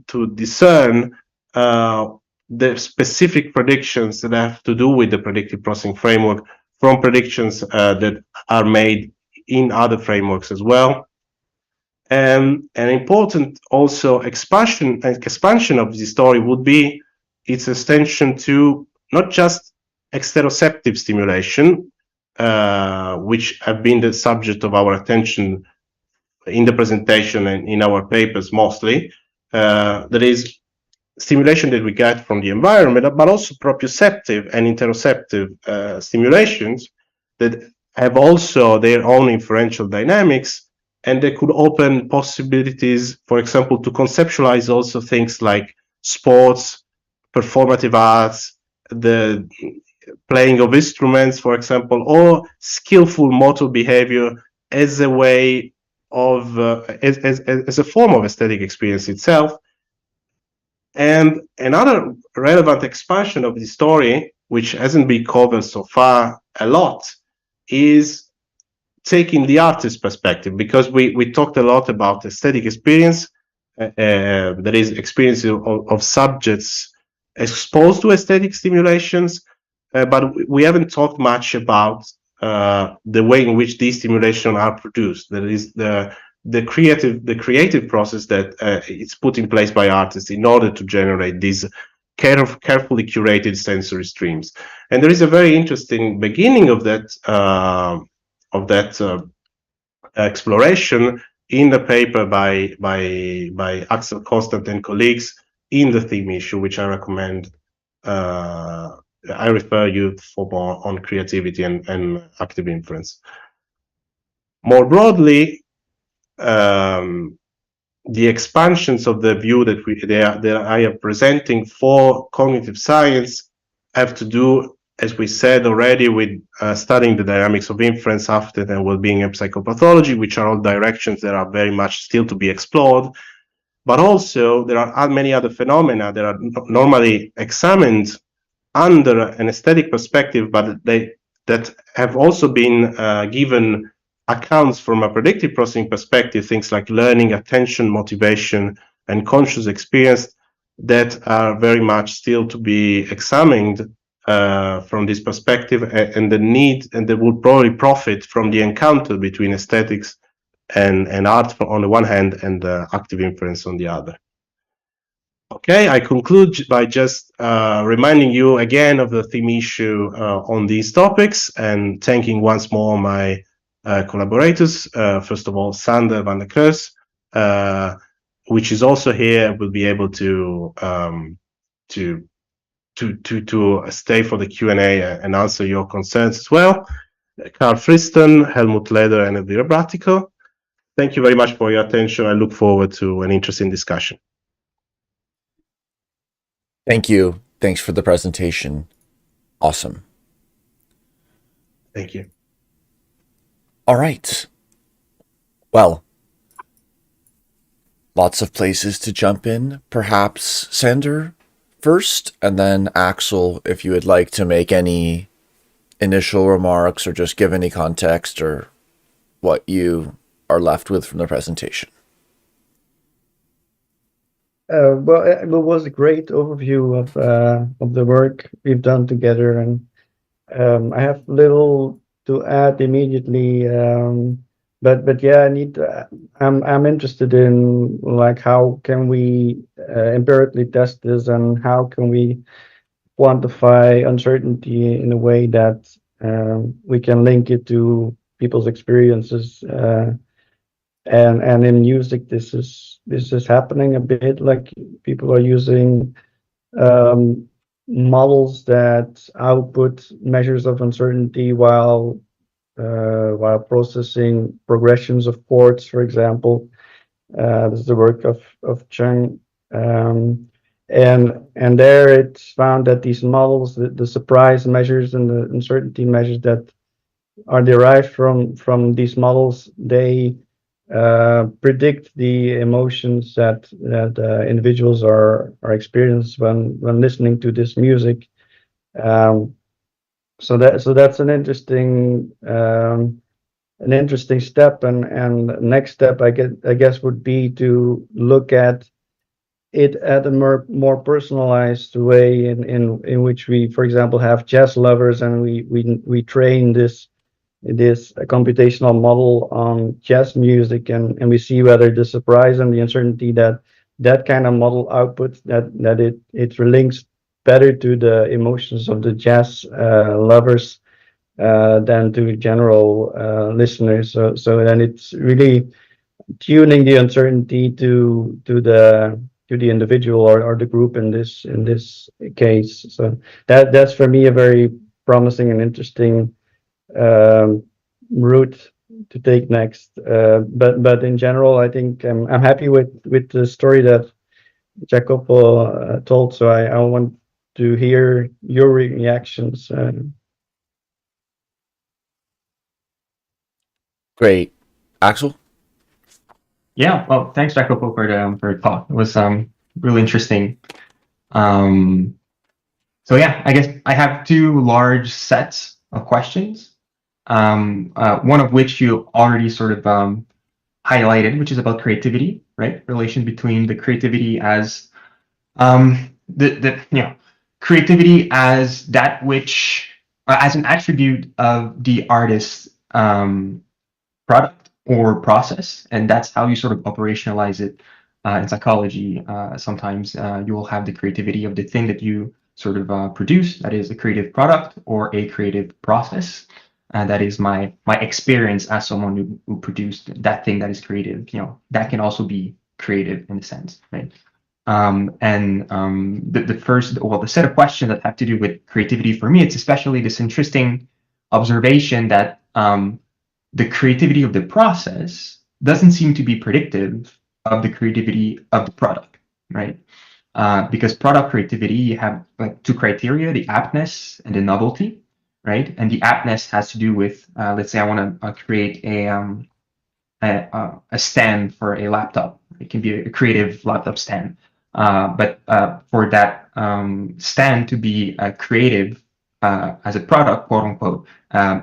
to discern the specific predictions that have to do with the predictive processing framework from predictions that are made in other frameworks as well. And an important also expansion of this story would be its extension to not just exteroceptive stimulation, which have been the subject of our attention in the presentation and in our papers mostly. That is stimulation that we get from the environment, but also proprioceptive and interoceptive stimulations that have also their own inferential dynamics, and they could open possibilities, for example, to conceptualize also things like sports, performative arts, the playing of instruments, for example, or skillful motor behavior as a way of as a form of aesthetic experience itself. And another relevant expansion of the story, which hasn't been covered so far a lot, is taking the artist's perspective, because we talked a lot about aesthetic experience, that is experience of subjects exposed to aesthetic stimulations, but we haven't talked much about the way in which these stimulations are produced. That is the creative process that is put in place by artists in order to generate these carefully curated sensory streams. And there is a very interesting beginning of that exploration in the paper by Axel Constant and colleagues in the theme issue, which I recommend. I refer you for more on creativity and active inference. More broadly, the expansions of the view that I am presenting for cognitive science have to do, as we said already, with studying the dynamics of inference, affective, and well-being and psychopathology, which are all directions that are very much still to be explored. But also, there are many other phenomena that are normally examined under an aesthetic perspective, but that have also been given accounts from a predictive processing perspective, things like learning, attention, motivation, and conscious experience, that are very much still to be examined from this perspective, and the need, and they would probably profit from the encounter between aesthetics and art on the one hand, and active inference on the other. Okay, I conclude by just reminding you again of the theme issue on these topics, and thanking once more my collaborators. First of all, Sander van der Kruis, which is also here, will be able to stay for the Q&A and answer your concerns as well. Karl Friston, Helmut Leder, and Elvira Bratico. Thank you very much for your attention. I look forward to an interesting discussion. Thank you. Thanks for the presentation. Awesome. Thank you. All right. Well, lots of places to jump in. Perhaps Sander first, and then Axel, if you would like to make any initial remarks or just give any context or what you are left with from the presentation. Well, it was a great overview of the work we've done together, and I have little to add immediately. But yeah, I'm interested in, like, how can we empirically test this, and how can we quantify uncertainty in a way that we can link it to people's experiences. And in music, this is happening a bit. Like, people are using models that output measures of uncertainty while processing progressions of chords, for example. This is the work of Chung, and there it's found that these models, the surprise measures and the uncertainty measures that are derived from these models, they predict the emotions that individuals are experiencing when listening to this music. So that's an interesting step, and next step I guess would be to look at it at a more personalized way, in which we, for example, have jazz lovers, and we train this computational model on jazz music, and we see whether the surprise and the uncertainty that kind of model outputs, that it links better to the emotions of the jazz lovers than to general listeners. So then it's really tuning the uncertainty to the individual, or the group in this case. So that's for me a very promising and interesting um, route to take next. But in general, I think I'm happy with the story that Jacopo told. So I want to hear your reactions. Great. Axel? Yeah, well, thanks, Jacopo, for the talk. It was really interesting. So yeah, I guess I have two large sets of questions. One of which you already sort of highlighted, which is about creativity, right? Relation between the creativity as creativity as that which as an attribute of the artist's product or process, and that's how you sort of operationalize it in psychology. Sometimes you will have the creativity of the thing that you sort of produce, that is a creative product or a creative process. And that is my experience as someone who produced that thing that is creative. That can also be creative in a sense, right? The set of questions that have to do with creativity for me, it's especially this interesting observation that the creativity of the process doesn't seem to be predictive of the creativity of the product, right? Because product creativity, you have like two criteria: the aptness and the novelty, right? And the aptness has to do with, let's say I want to create a stand for a laptop. It can be a creative laptop stand, but for that stand to be creative as a product, quote unquote,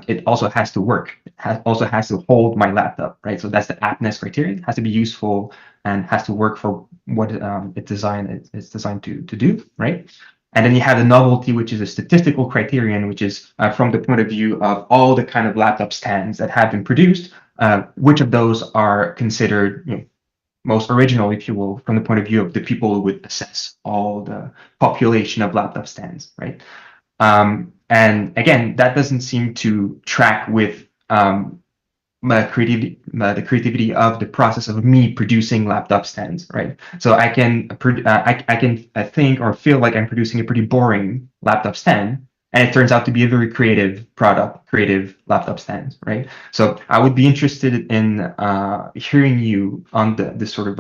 it also has to work. It also has to hold my laptop, right? So that's the aptness criterion. It has to be useful and has to work for what it's designed to do, right? And then you have the novelty, which is a statistical criterion, which is from the point of view of all the kind of laptop stands that have been produced, which of those are considered most original, if you will, from the point of view of the people who would assess all the population of laptop stands, right? And again, that doesn't seem to track with the creativity of the process of me producing laptop stands, right? So I can think or feel like I'm producing a pretty boring laptop stand, and it turns out to be a very creative product, creative laptop stand, right? So I would be interested in hearing you on this sort of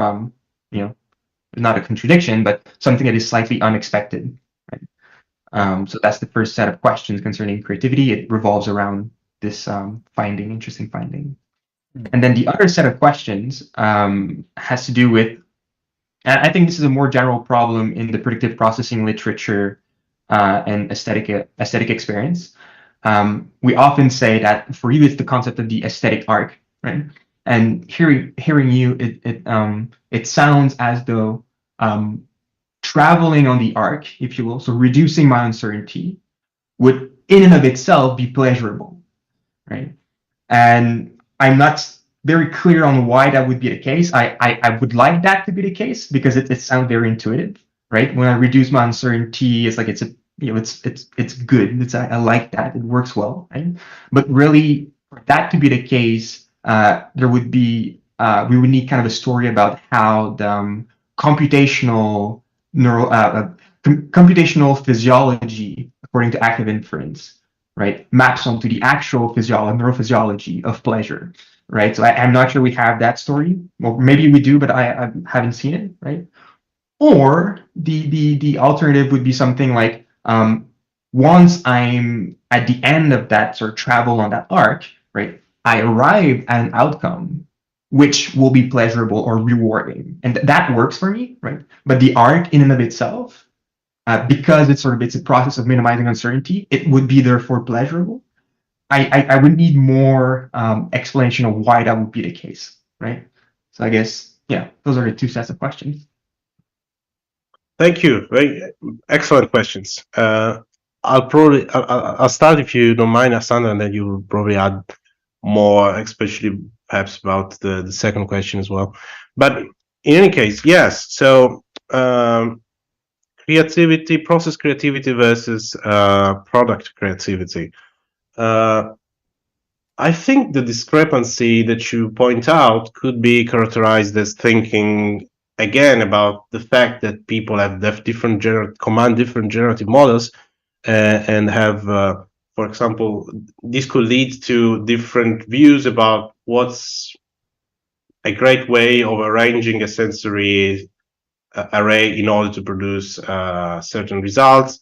not a contradiction, but something that is slightly unexpected, right? So that's the first set of questions concerning creativity. It revolves around this interesting finding. And then the other set of questions has to do with, and I think this is a more general problem in the predictive processing literature and aesthetic experience. We often say that for you, it's the concept of the aesthetic arc, right? And hearing you, it sounds as though traveling on the arc, if you will, so reducing my uncertainty, would in and of itself be pleasurable, right? And I'm not very clear on why that would be the case. I would like that to be the case because it sounds very intuitive, right? When I reduce my uncertainty, it's like it's good. I like that. It works well, right? But really, for that to be the case, we would need kind of a story about how the computational physiology, according to active inference, right, maps onto the actual neurophysiology of pleasure, right? So I'm not sure we have that story. Well, maybe we do, but I haven't seen it, right? Or the alternative would be something like once I'm at the end of that sort of travel on that arc, right, I arrive at an outcome which will be pleasurable or rewarding, and that works for me, right? But the arc in and of itself because it's a process of minimizing uncertainty, it would be therefore pleasurable. I would need more explanation of why that would be the case, right? So I guess, yeah, those are the two sets of questions. Thank you. Very excellent questions. I'll start, if you don't mind, Asanda, and then you will probably add more, especially perhaps about the second question as well. But in any case, yes. So creativity, process creativity versus product creativity. I think the discrepancy that you point out could be characterized as thinking again about the fact that people have different generative models and have, for example, this could lead to different views about what's a great way of arranging a sensory array in order to produce certain results.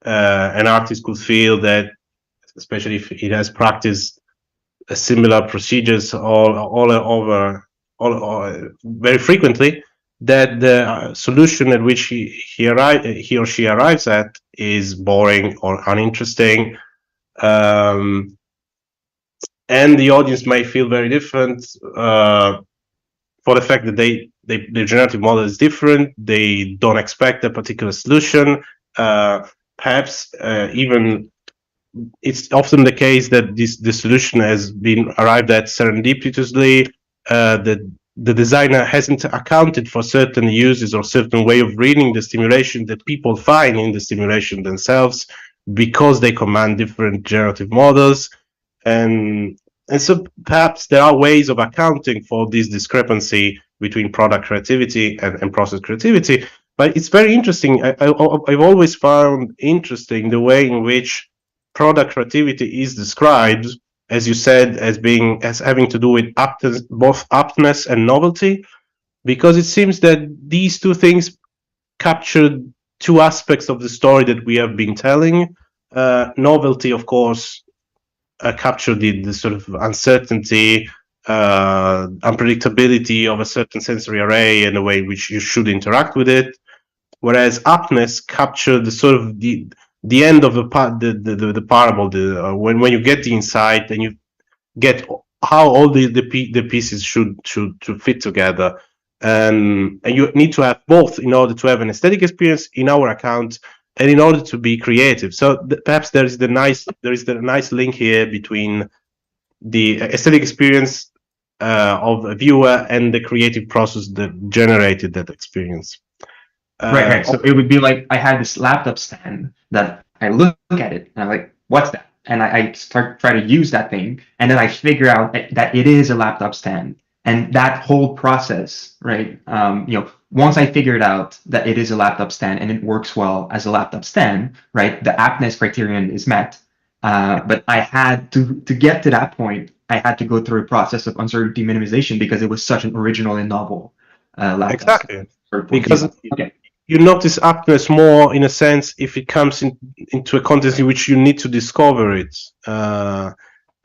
An artist could feel that, especially if it has practiced similar procedures all very frequently, that the solution at which he or she arrives at is boring or uninteresting, and the audience may feel very different for the fact that the generative model is different. They don't expect a particular solution. Perhaps even it's often the case that the solution has been arrived at serendipitously. The designer hasn't accounted for certain uses or certain way of reading the stimulation that people find in the stimulation themselves, because they command different generative models, and so perhaps there are ways of accounting for this discrepancy between product creativity and process creativity. But it's very interesting. I've always found interesting the way in which product creativity is described, as you said, as having to do with both aptness and novelty, because it seems that these two things capture two aspects of the story that we have been telling. Novelty, of course, capture the sort of uncertainty, unpredictability of a certain sensory array and the way in which you should interact with it, whereas aptness capture the sort of the end of the parable, when you get the insight and you get how all the pieces should fit together, and you need to have both in order to have an aesthetic experience in our account and in order to be creative. So perhaps there is the nice link here between the aesthetic experience of a viewer and the creative process that generated that experience. Right. So it would be like I had this laptop stand that I look at it and I'm like, what's that? And I try to use that thing, and then I figure out that it is a laptop stand. And that whole process, right? Once I figured out that it is a laptop stand and it works well as a laptop stand, right? The aptness criterion is met. But I had to get to that point, I had to go through a process of uncertainty minimization because it was such an original and novel laptop. Exactly. Stand. Because okay. You notice aptness more, in a sense, if it comes into a context in which you need to discover it.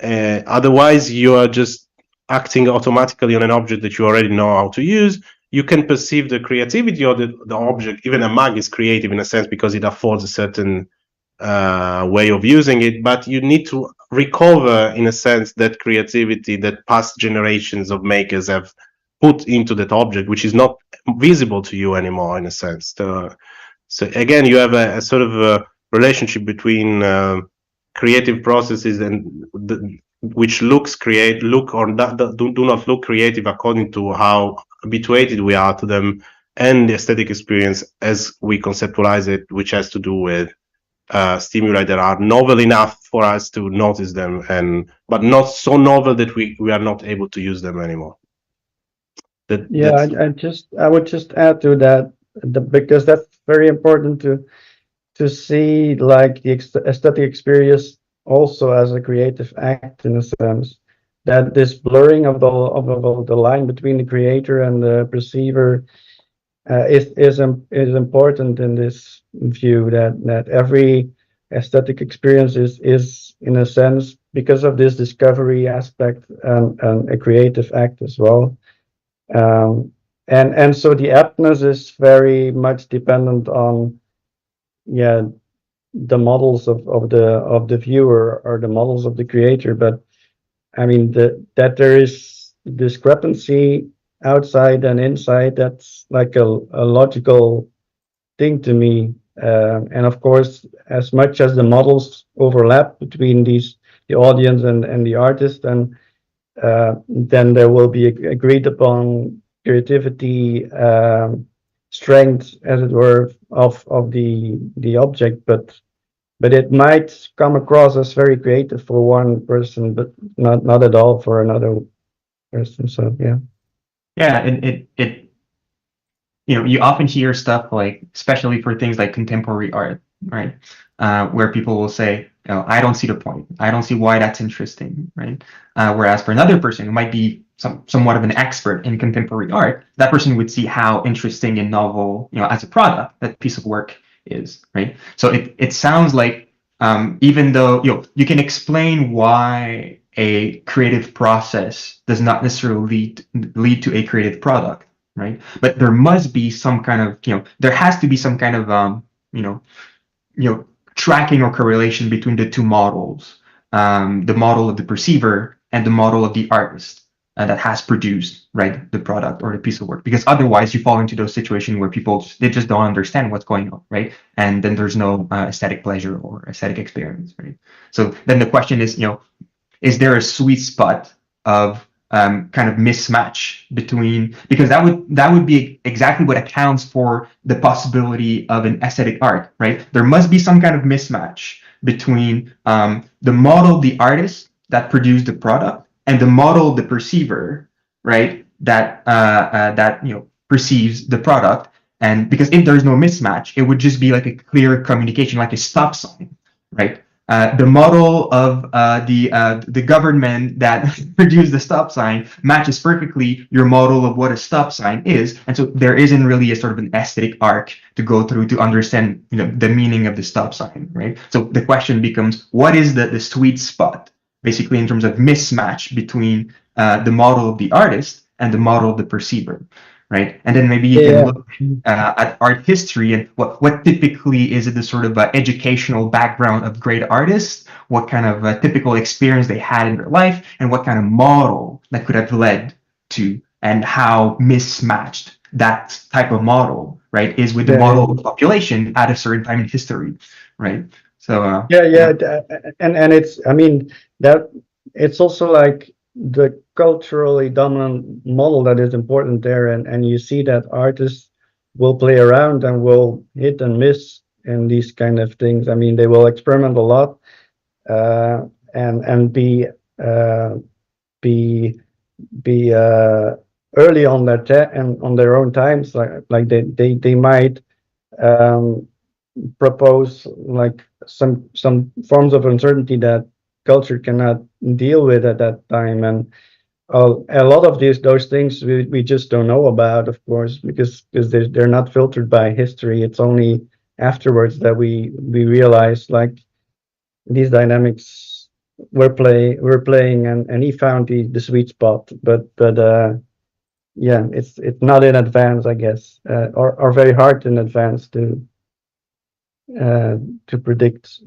Otherwise, you are just acting automatically on an object that you already know how to use. You can perceive the creativity of the object. Even a mug is creative in a sense because it affords a certain way of using it, but you need to recover, in a sense, that creativity that past generations of makers have put into that object, which is not visible to you anymore, in a sense. So again, you have a sort of a relationship between creative processes and which do not look creative according to how habituated we are to them, and the aesthetic experience as we conceptualize it, which has to do with stimuli that are novel enough for us to notice them, but not so novel that we are not able to use them anymore. I would just add to that, because that's very important to see, like, the aesthetic experience also as a creative act, in a sense, that this blurring of the line between the creator and the perceiver is important in this view, that every aesthetic experience is in a sense, because of this discovery aspect, and a creative act as well. And so the aptness is very much dependent on the models of the viewer or the models of the creator. But I mean, that there is discrepancy outside and inside, that's like a logical thing to me. And of course, as much as the models overlap between the audience and the artist, and then there will be agreed upon creativity, strength, as it were, of the object. But it might come across as very creative for one person, but not at all for another person. So yeah. Yeah, and it you know, you often hear stuff like, especially for things like contemporary art, right? Where people will say, you know, I don't see the point. I don't see why that's interesting, right? Whereas for another person who might be somewhat of an expert in contemporary art, that person would see how interesting and novel, you know, as a product, that piece of work is, right? So it sounds like even though, you know, you can explain why a creative process does not necessarily lead to a creative product, right? But there must be some kind of, you know, there has to be some kind of, you know, tracking or correlation between the two models, the model of the perceiver and the model of the artist that has produced, right, the product or the piece of work. Because otherwise, you fall into those situations where people they just don't understand what's going on, right? And then there's no aesthetic pleasure or aesthetic experience, right? So then the question is, you know, is there a sweet spot of kind of mismatch between, because that would be exactly what accounts for the possibility of an aesthetic art, right? There must be some kind of mismatch between the model, the artist that produced the product, and the model, the perceiver, right? That that, you know, perceives the product. And because if there's no mismatch, it would just be like a clear communication, like a stop sign, right? The model of the government that produced the stop sign matches perfectly your model of what a stop sign is, and so there isn't really a sort of an aesthetic arc to go through to understand, you know, the meaning of the stop sign, right? So the question becomes, what is the sweet spot, basically, in terms of mismatch between the model of the artist and the model of the perceiver, right? And then maybe you can look at art history and what typically is the sort of educational background of great artists, what kind of typical experience they had in their life, and what kind of model that could have led to, and how mismatched that type of model, right, is with the model of the population at a certain time in history, right? So and it's, I mean, that it's also like the culturally dominant model that is important there, and you see that artists will play around and will hit and miss in these kind of things. I mean, they will experiment a lot, and be early on and on their own times, like they might propose like some forms of uncertainty that culture cannot deal with at that time. And a lot of those things we just don't know about, of course, because they're not filtered by history. It's only afterwards that we realize like these dynamics we're playing, and he found the sweet spot. But yeah, it's not in advance, I guess, or very hard in advance to predict.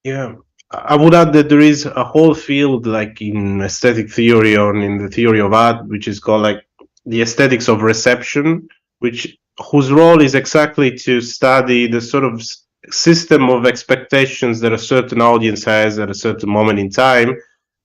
Yeah, I would add that there is a whole field, like in aesthetic theory or in the theory of art, which is called like the aesthetics of reception, whose role is exactly to study the sort of system of expectations that a certain audience has at a certain moment in time,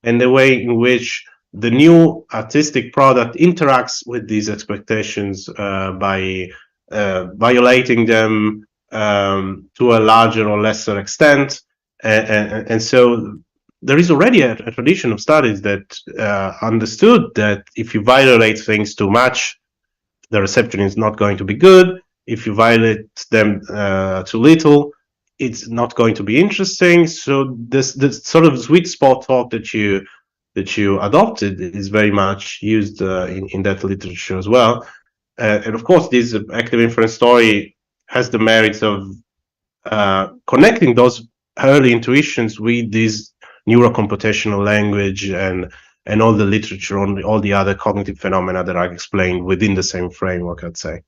and the way in which the new artistic product interacts with these expectations by violating them to a larger or lesser extent. And so there is already a tradition of studies that understood that if you violate things too much, the reception is not going to be good. If you violate them too little, it's not going to be interesting. So this sort of sweet spot thought that you adopted is very much used in that literature as well. And of course, this active inference story has the merit of connecting those early intuitions with this neurocomputational language and all the literature on all the other cognitive phenomena that are explained within the same framework, I'd say.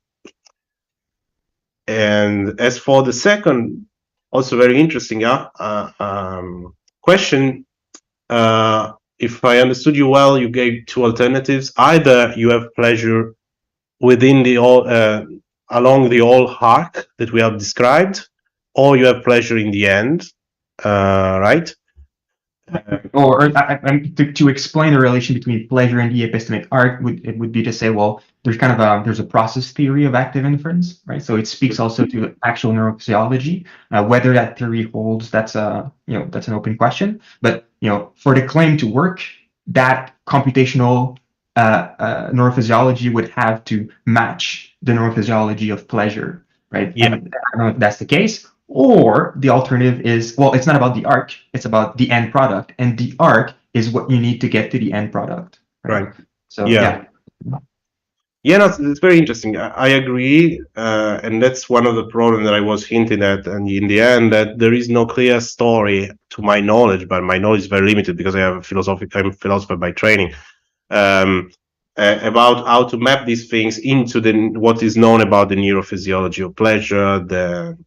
And as for the second, also very interesting question, if I understood you well, you gave two alternatives. Either you have pleasure within the along the whole arc that we have described, or you have pleasure in the end, right? To explain the relation between pleasure and the epistemic arc would be to say, well, there's kind of there's a process theory of active inference, right? So it speaks also to actual neurophysiology. Whether that theory holds, that's that's an open question. But for the claim to work, that computational neurophysiology would have to match the neurophysiology of pleasure, right? Yeah. And I don't know if that's the case. Or the alternative is, well, it's not about the arc, it's about the end product. And the arc is what you need to get to the end product. Right. So, Yeah, no, it's very interesting. I agree. And that's one of the problems that I was hinting at. And in the end, that there is no clear story to my knowledge, but my knowledge is very limited because I'm a philosopher by training. About how to map these things into what is known about the neurophysiology of pleasure, the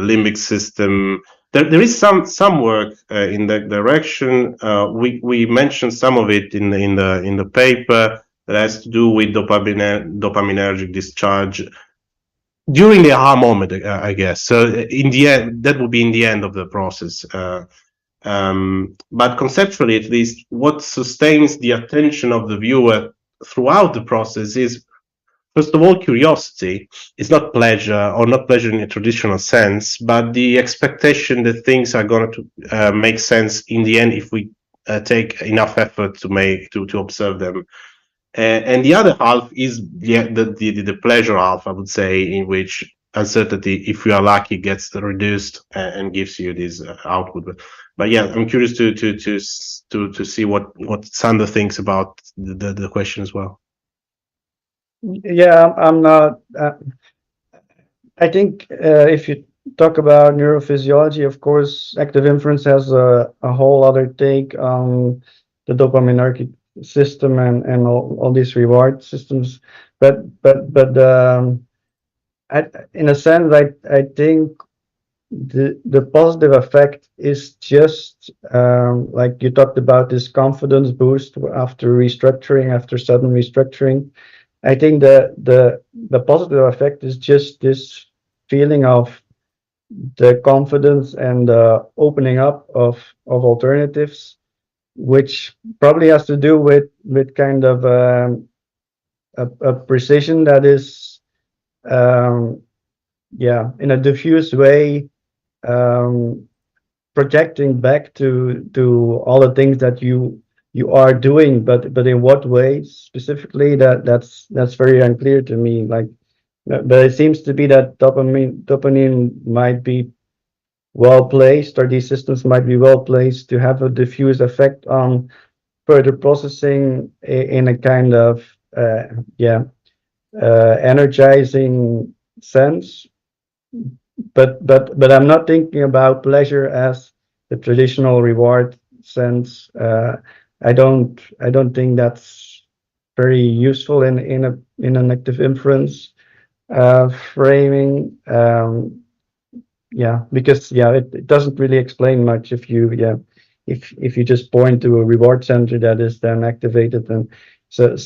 limbic system. There is some work in that direction. We mentioned some of it in the paper that has to do with dopaminergic discharge during the aha moment, I guess. So in the end, that will be in the end of the process. But conceptually, at least, what sustains the attention of the viewer throughout the process is, first of all, curiosity. It's not pleasure, or not pleasure in a traditional sense, but the expectation that things are going to make sense in the end if we take enough effort to observe them. And the other half is the pleasure half, I would say, in which uncertainty, if you are lucky, gets reduced and gives you this output. But yeah, I'm curious to see what Sander thinks about the question as well. Yeah, I'm not. I think if you talk about neurophysiology, of course, active inference has a whole other take on the dopaminergic system and all these reward systems. But in a sense, I think the positive effect is just like you talked about, this confidence boost after restructuring, after sudden restructuring. I think the positive effect is just this feeling of the confidence and the opening up of alternatives, which probably has to do with kind of a precision that is in a diffuse way, projecting back to all the things that you are doing, but in what ways specifically, that's very unclear to me. Like, but it seems to be that dopamine might be well placed, or these systems might be well placed to have a diffuse effect on further processing in a kind of energizing sense. But I'm not thinking about pleasure as the traditional reward sense. I don't think that's very useful in an active inference framing. Because it doesn't really explain much if you just point to a reward center that is then activated. And so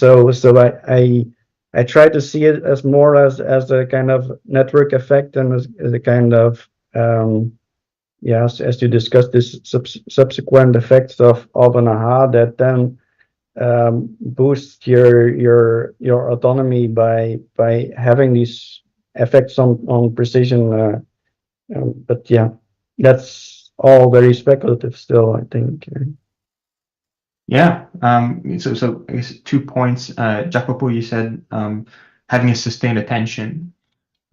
I try to see it as more as a kind of network effect, and as a kind of as you discuss this subsequent effects of an aha that then boosts your autonomy by having these effects on precision. But yeah, that's all very speculative still, I think. Yeah. So I guess 2 points. Jacopo, you said having a sustained attention,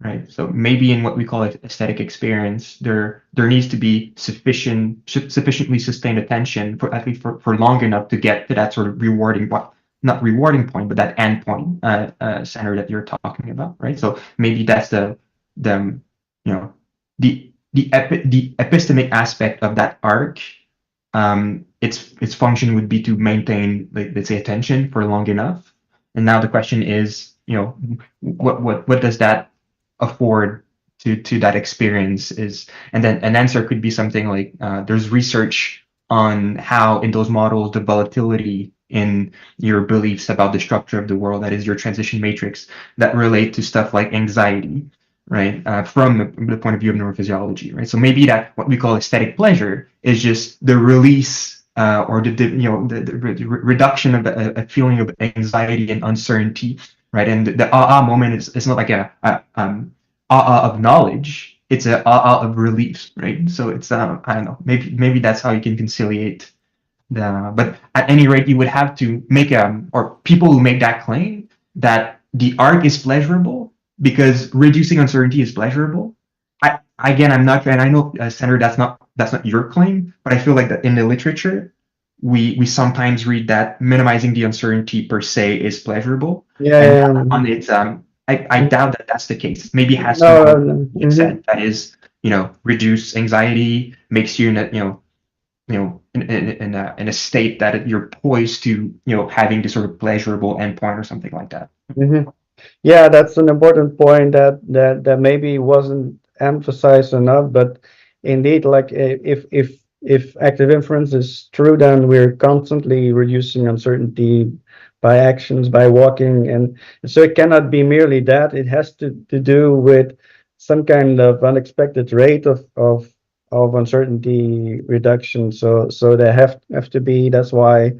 right? So maybe in what we call aesthetic experience, there needs to be sufficiently sustained attention for at least for long enough to get to that sort of not rewarding point, but that end point center that you're talking about, right? So maybe that's the epistemic aspect of that arc. Its function would be to maintain, like, let's say, attention for long enough. And now the question is, what does that afford to that experience is, and then an answer could be something like there's research on how in those models the volatility in your beliefs about the structure of the world, that is your transition matrix, that relate to stuff like anxiety, right? From the point of view of neurophysiology, right? So maybe that what we call aesthetic pleasure is just the release or the reduction of a feeling of anxiety and uncertainty, right? And the aha moment is not like a aha of knowledge; it's a aha of relief, right? So it's I don't know, maybe that's how you can conciliate the. But at any rate, you would have to make or people who make that claim that the arc is pleasurable because reducing uncertainty is pleasurable. Again, I'm not, and I know, Senator, that's not your claim, but I feel like that in the literature, we sometimes read that minimizing the uncertainty per se is pleasurable. Yeah, And on its I doubt that that's the case. Maybe it has no, to be said, that is, reduce anxiety, makes you in a state that you're poised to having this sort of pleasurable endpoint or something like that. Yeah, that's an important point that maybe wasn't emphasized enough, but indeed, like if active inference is true, then we're constantly reducing uncertainty by actions, by walking, and so it cannot be merely that. It has to do with some kind of unexpected rate of uncertainty reduction. So they have to be. That's why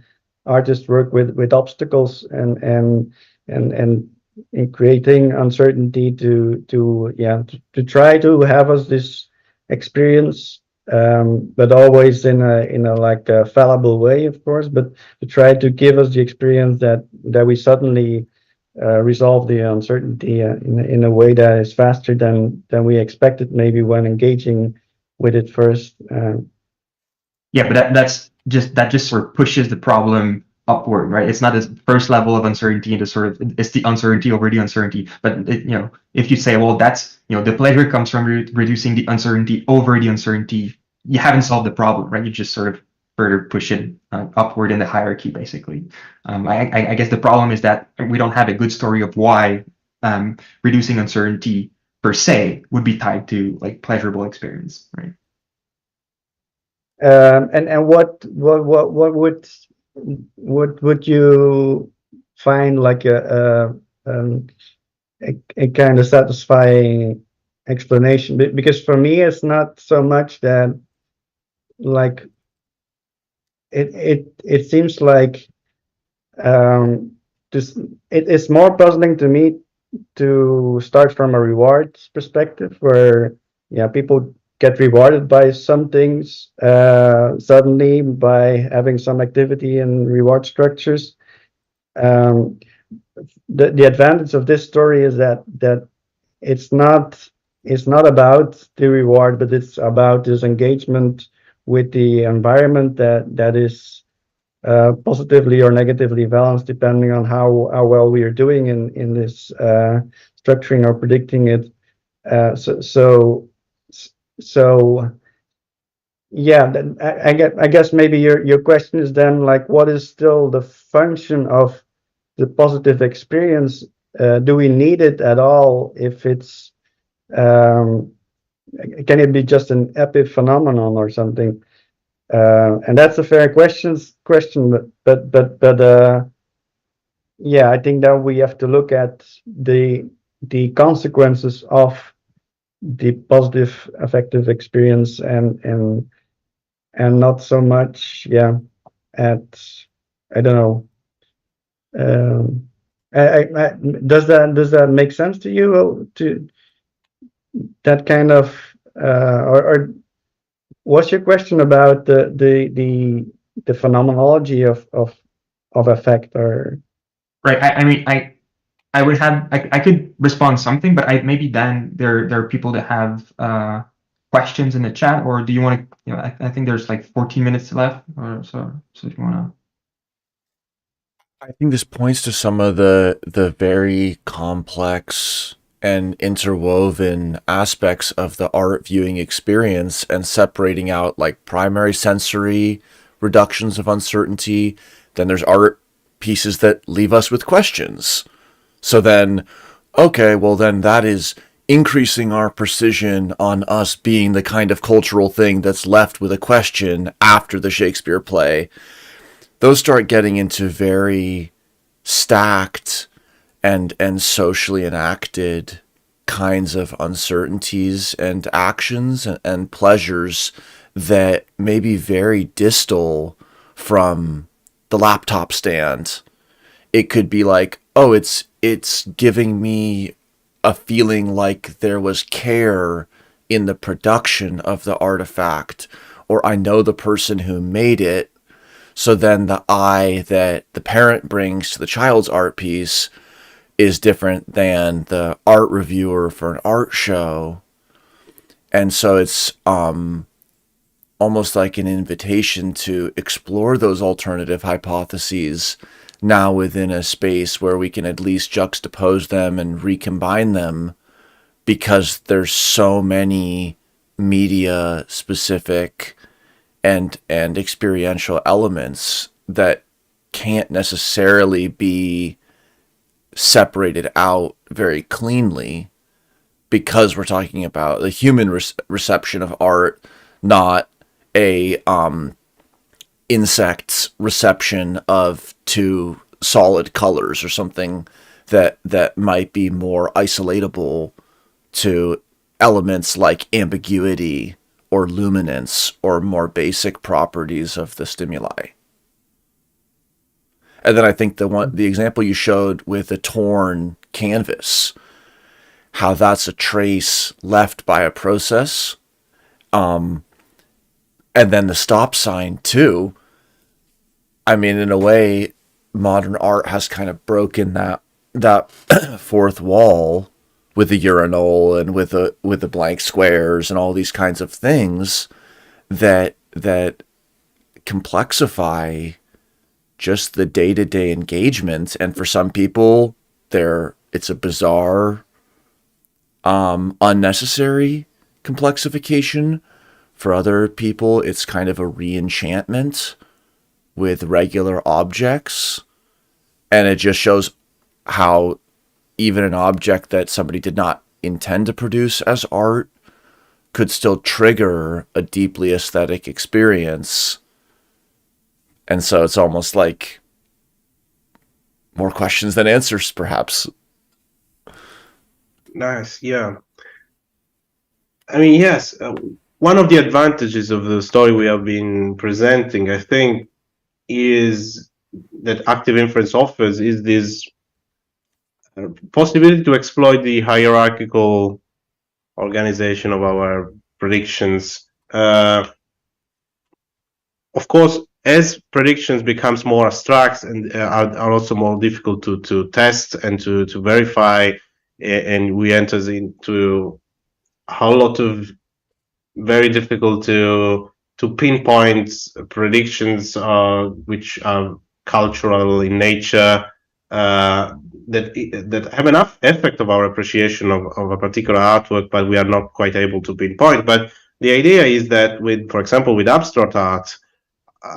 artists work with obstacles and in creating uncertainty to try to have us this experience, but always in a like a fallible way, of course, but to try to give us the experience that we suddenly resolve the uncertainty in a way that is faster than we expected, maybe when engaging with it first. Yeah, but that just sort of pushes the problem upward, right? It's not this first level of uncertainty into sort of, it's the uncertainty over the uncertainty. But if you say, well, that's the pleasure comes from reducing the uncertainty over the uncertainty, you haven't solved the problem, right? You just sort of further push it upward in the hierarchy, basically. I guess the problem is that we don't have a good story of why reducing uncertainty per se would be tied to like pleasurable experience, right? And what would you find like a kind of satisfying explanation? Because for me, it's not so much that like it seems like it's more puzzling to me to start from a rewards perspective, where people get rewarded by some things suddenly by having some activity and reward structures. The advantage of this story is that it's not about the reward, but it's about this engagement with the environment that is positively or negatively balanced depending on how well we are doing in this structuring or predicting it. So yeah, then I guess maybe your question is then like, what is still the function of the positive experience? Do we need it at all? If it's can it be just an epiphenomenon or something? And that's a fair question, but yeah, I think that we have to look at the consequences of the positive affective experience and not so much at I don't know. Does that make sense to you, to that kind of or what's your question about the phenomenology of effect? Or Right. I mean, I would have, I could respond something, but maybe then there are people that have questions in the chat, or do you want to, I think there's like 14 minutes left or so if you want to. I think this points to some of the very complex and interwoven aspects of the art viewing experience, and separating out like primary sensory reductions of uncertainty. Then there's art pieces that leave us with questions. So then, okay, well then that is increasing our precision on us being the kind of cultural thing that's left with a question after the Shakespeare play, those start getting into very stacked and socially enacted kinds of uncertainties and actions and pleasures that may be very distal from the laptop stand. It could be like, oh, it's giving me a feeling like there was care in the production of the artifact, or I know the person who made it. So then the eye that the parent brings to the child's art piece is different than the art reviewer for an art show. And so it's almost like an invitation to explore those alternative hypotheses now within a space where we can at least juxtapose them and recombine them, because there's so many media specific and experiential elements that can't necessarily be separated out very cleanly, because we're talking about the human reception of art, not a insect's reception of two solid colors or something that might be more isolatable to elements like ambiguity or luminance or more basic properties of the stimuli. And then I think the example you showed with the torn canvas, how that's a trace left by a process, and then the stop sign too. I mean, in a way, modern art has kind of broken that fourth wall with the urinal and with the blank squares and all these kinds of things that complexify just the day-to-day engagement. And for some people, it's a bizarre, unnecessary complexification. For other people, it's kind of a re-enchantment with regular objects. And it just shows how even an object that somebody did not intend to produce as art could still trigger a deeply aesthetic experience. And so it's almost like more questions than answers, perhaps. Nice, yeah. I mean, yes, one of the advantages of the story we have been presenting, I think, is that active inference offers is this possibility to exploit the hierarchical organization of our predictions. Of course, as predictions becomes more abstract and are also more difficult to test and to verify, and we enter into a whole lot of very difficult to pinpoint predictions which are cultural in nature, that have enough effect of our appreciation of a particular artwork, but we are not quite able to pinpoint. But the idea is that for example, with abstract art,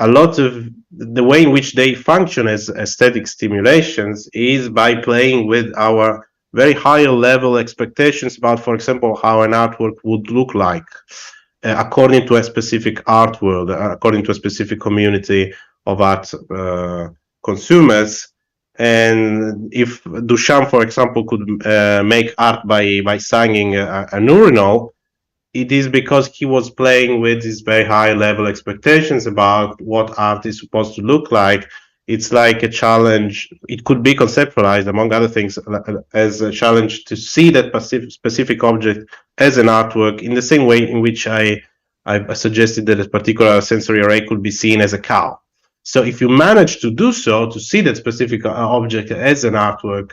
a lot of the way in which they function as aesthetic stimulations is by playing with our very higher level expectations about, for example, how an artwork would look like according to a specific art world, according to a specific community of art consumers. And if Duchamp, for example, could make art by singing an urinal, it is because he was playing with these very high level expectations about what art is supposed to look like. It's like a challenge. It could be conceptualized, among other things, as a challenge to see that specific object as an artwork in the same way in which I've suggested that a particular sensory array could be seen as a cow. So if you manage to do so, to see that specific object as an artwork,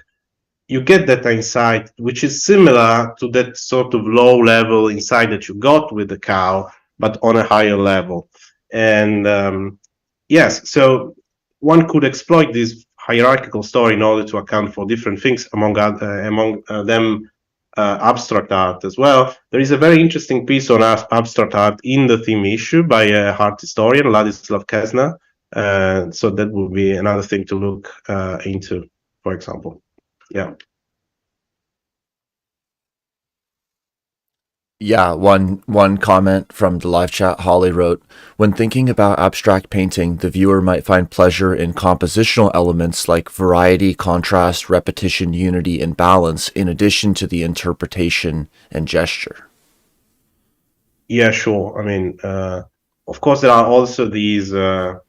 you get that insight, which is similar to that sort of low-level insight that you got with the cow, but on a higher level. And yes, so one could exploit this hierarchical story in order to account for different things, among them abstract art as well. There is a very interesting piece on abstract art in the theme issue by a art historian, Ladislav Kesner. So that would be another thing to look into, for example. Yeah. Yeah, one comment from the live chat, Holly wrote, when thinking about abstract painting, the viewer might find pleasure in compositional elements like variety, contrast, repetition, unity, and balance, in addition to the interpretation and gesture. Yeah, sure. I mean, of course, there are also these things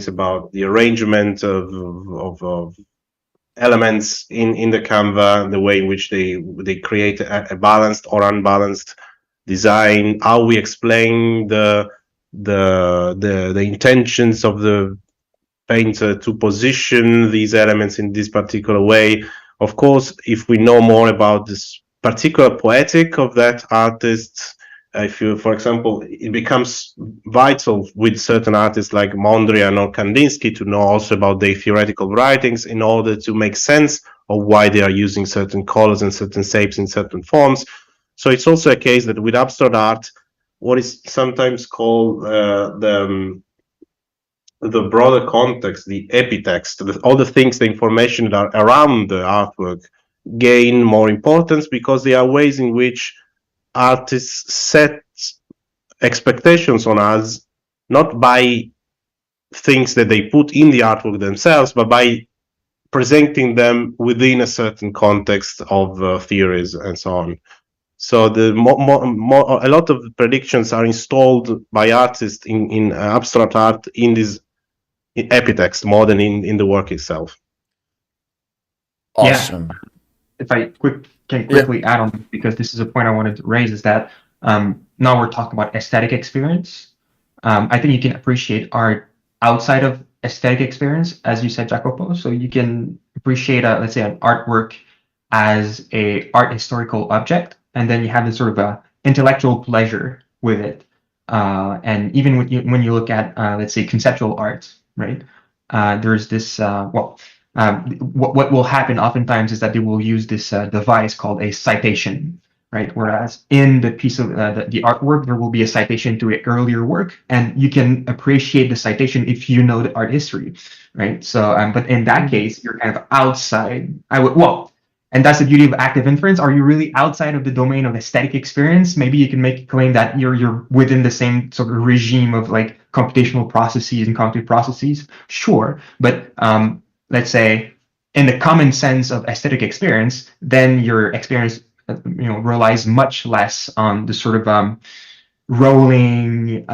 about the arrangement of elements in the Canva, the way in which they create a balanced or unbalanced design, how we explain the intentions of the painter to position these elements in this particular way. Of course, if we know more about this particular poetic of that artist, if you, for example, it becomes vital with certain artists like Mondrian or Kandinsky to know also about their theoretical writings in order to make sense of why they are using certain colors and certain shapes in certain forms. So it's also a case that with abstract art, what is sometimes called the broader context, the epitext, all the things, the information that are around the artwork gain more importance because they are ways in which artists set expectations on us, not by things that they put in the artwork themselves, but by presenting them within a certain context of theories and so on. So the a lot of predictions are installed by artists in abstract art in this epitext more than in the work itself. Awesome. Yeah. If I can quickly add on, because this is a point I wanted to raise, is that now we're talking about aesthetic experience. I think you can appreciate art outside of aesthetic experience, as you said, Jacopo. So you can appreciate, let's say, an artwork as a art historical object, and then you have this sort of a intellectual pleasure with it. And even when you look at, let's say, conceptual art, right? There's this, what will happen oftentimes is that they will use this device called a citation, right? Whereas in the piece of the artwork, there will be a citation to an earlier work, and you can appreciate the citation if you know the art history, right? So, but in that case, you're kind of outside. And that's the beauty of active inference. Are you really outside of the domain of aesthetic experience? Maybe you can make a claim that you're within the same sort of regime of like computational processes and cognitive processes. Sure, but let's say in the common sense of aesthetic experience, then your experience relies much less on the sort of rolling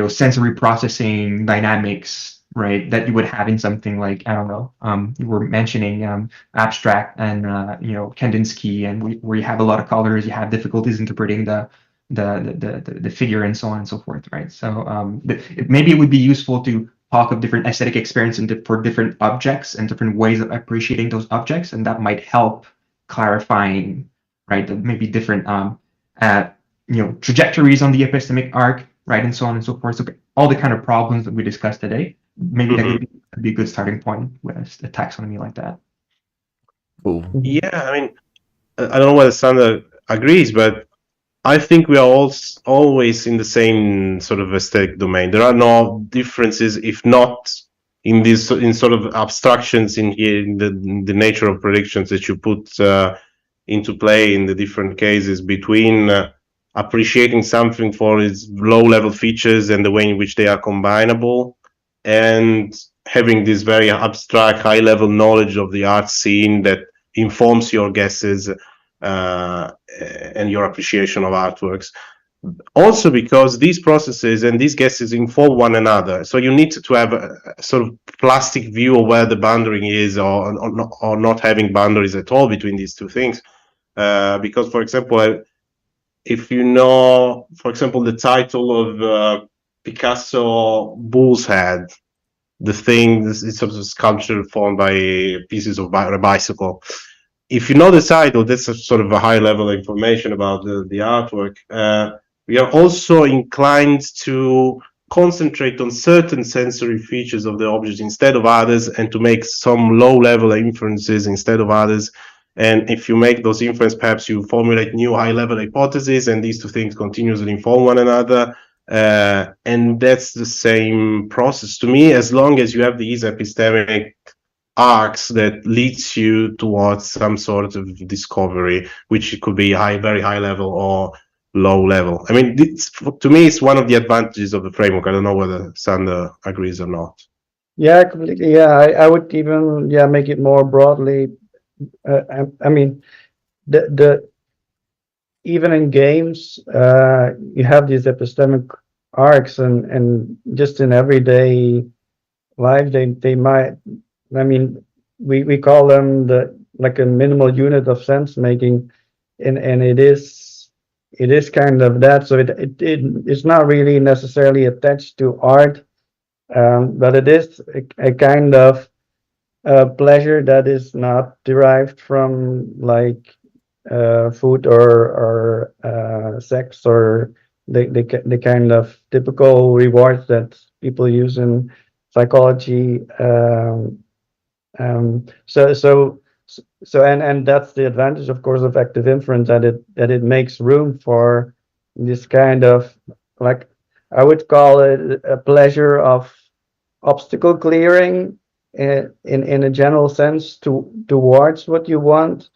sensory processing dynamics, right, that you would have in something like, I don't know, you were mentioning abstract and Kandinsky, and where you have a lot of colors, you have difficulties interpreting the figure and so on and so forth, right? So maybe it would be useful to talk of different aesthetic experience for different objects and different ways of appreciating those objects, and that might help clarifying, right, maybe different trajectories on the epistemic arc, right, and so on and so forth. So all the kind of problems that we discussed today, maybe that could be a good starting point with a taxonomy like that. Cool. Yeah, I mean, I don't know whether Sander agrees, but I think we are always in the same sort of aesthetic domain. There are no differences, if not in sort of abstractions in the nature of predictions that you put into play in the different cases between appreciating something for its low-level features and the way in which they are combinable, and having this very abstract, high-level knowledge of the art scene that informs your guesses and your appreciation of artworks. Also because these processes and these guesses inform one another. So you need to have a sort of plastic view of where the boundary is, or not having boundaries at all between these two things. Because, for example, if you know, for example, the title of Picasso Bull's Head, the thing, it's sort of a sculpture formed by pieces of a bicycle. If you know the title, that's a sort of a high level information about the artwork. We are also inclined to concentrate on certain sensory features of the object instead of others, and to make some low level inferences instead of others. And if you make those inferences, perhaps you formulate new high level hypotheses, and these two things continuously inform one another. And that's the same process to me, as long as you have these epistemic arcs that leads you towards some sort of discovery, which could be very high level or low level. I mean, to me, it's one of the advantages of the framework. I don't know whether Sander agrees or not. Yeah, completely. Yeah, I would even make it more broadly. I mean, the even in games, you have these epistemic arcs, and just in everyday life, they might. I mean, we call them like a minimal unit of sense making, and it is kind of that. So it's not really necessarily attached to art, but it is a kind of pleasure that is not derived from like food or sex or the kind of typical rewards that people use in psychology. And that's the advantage, of course, of active inference, that it makes room for this kind of, like, I would call it a pleasure of obstacle clearing in a general sense towards what you want,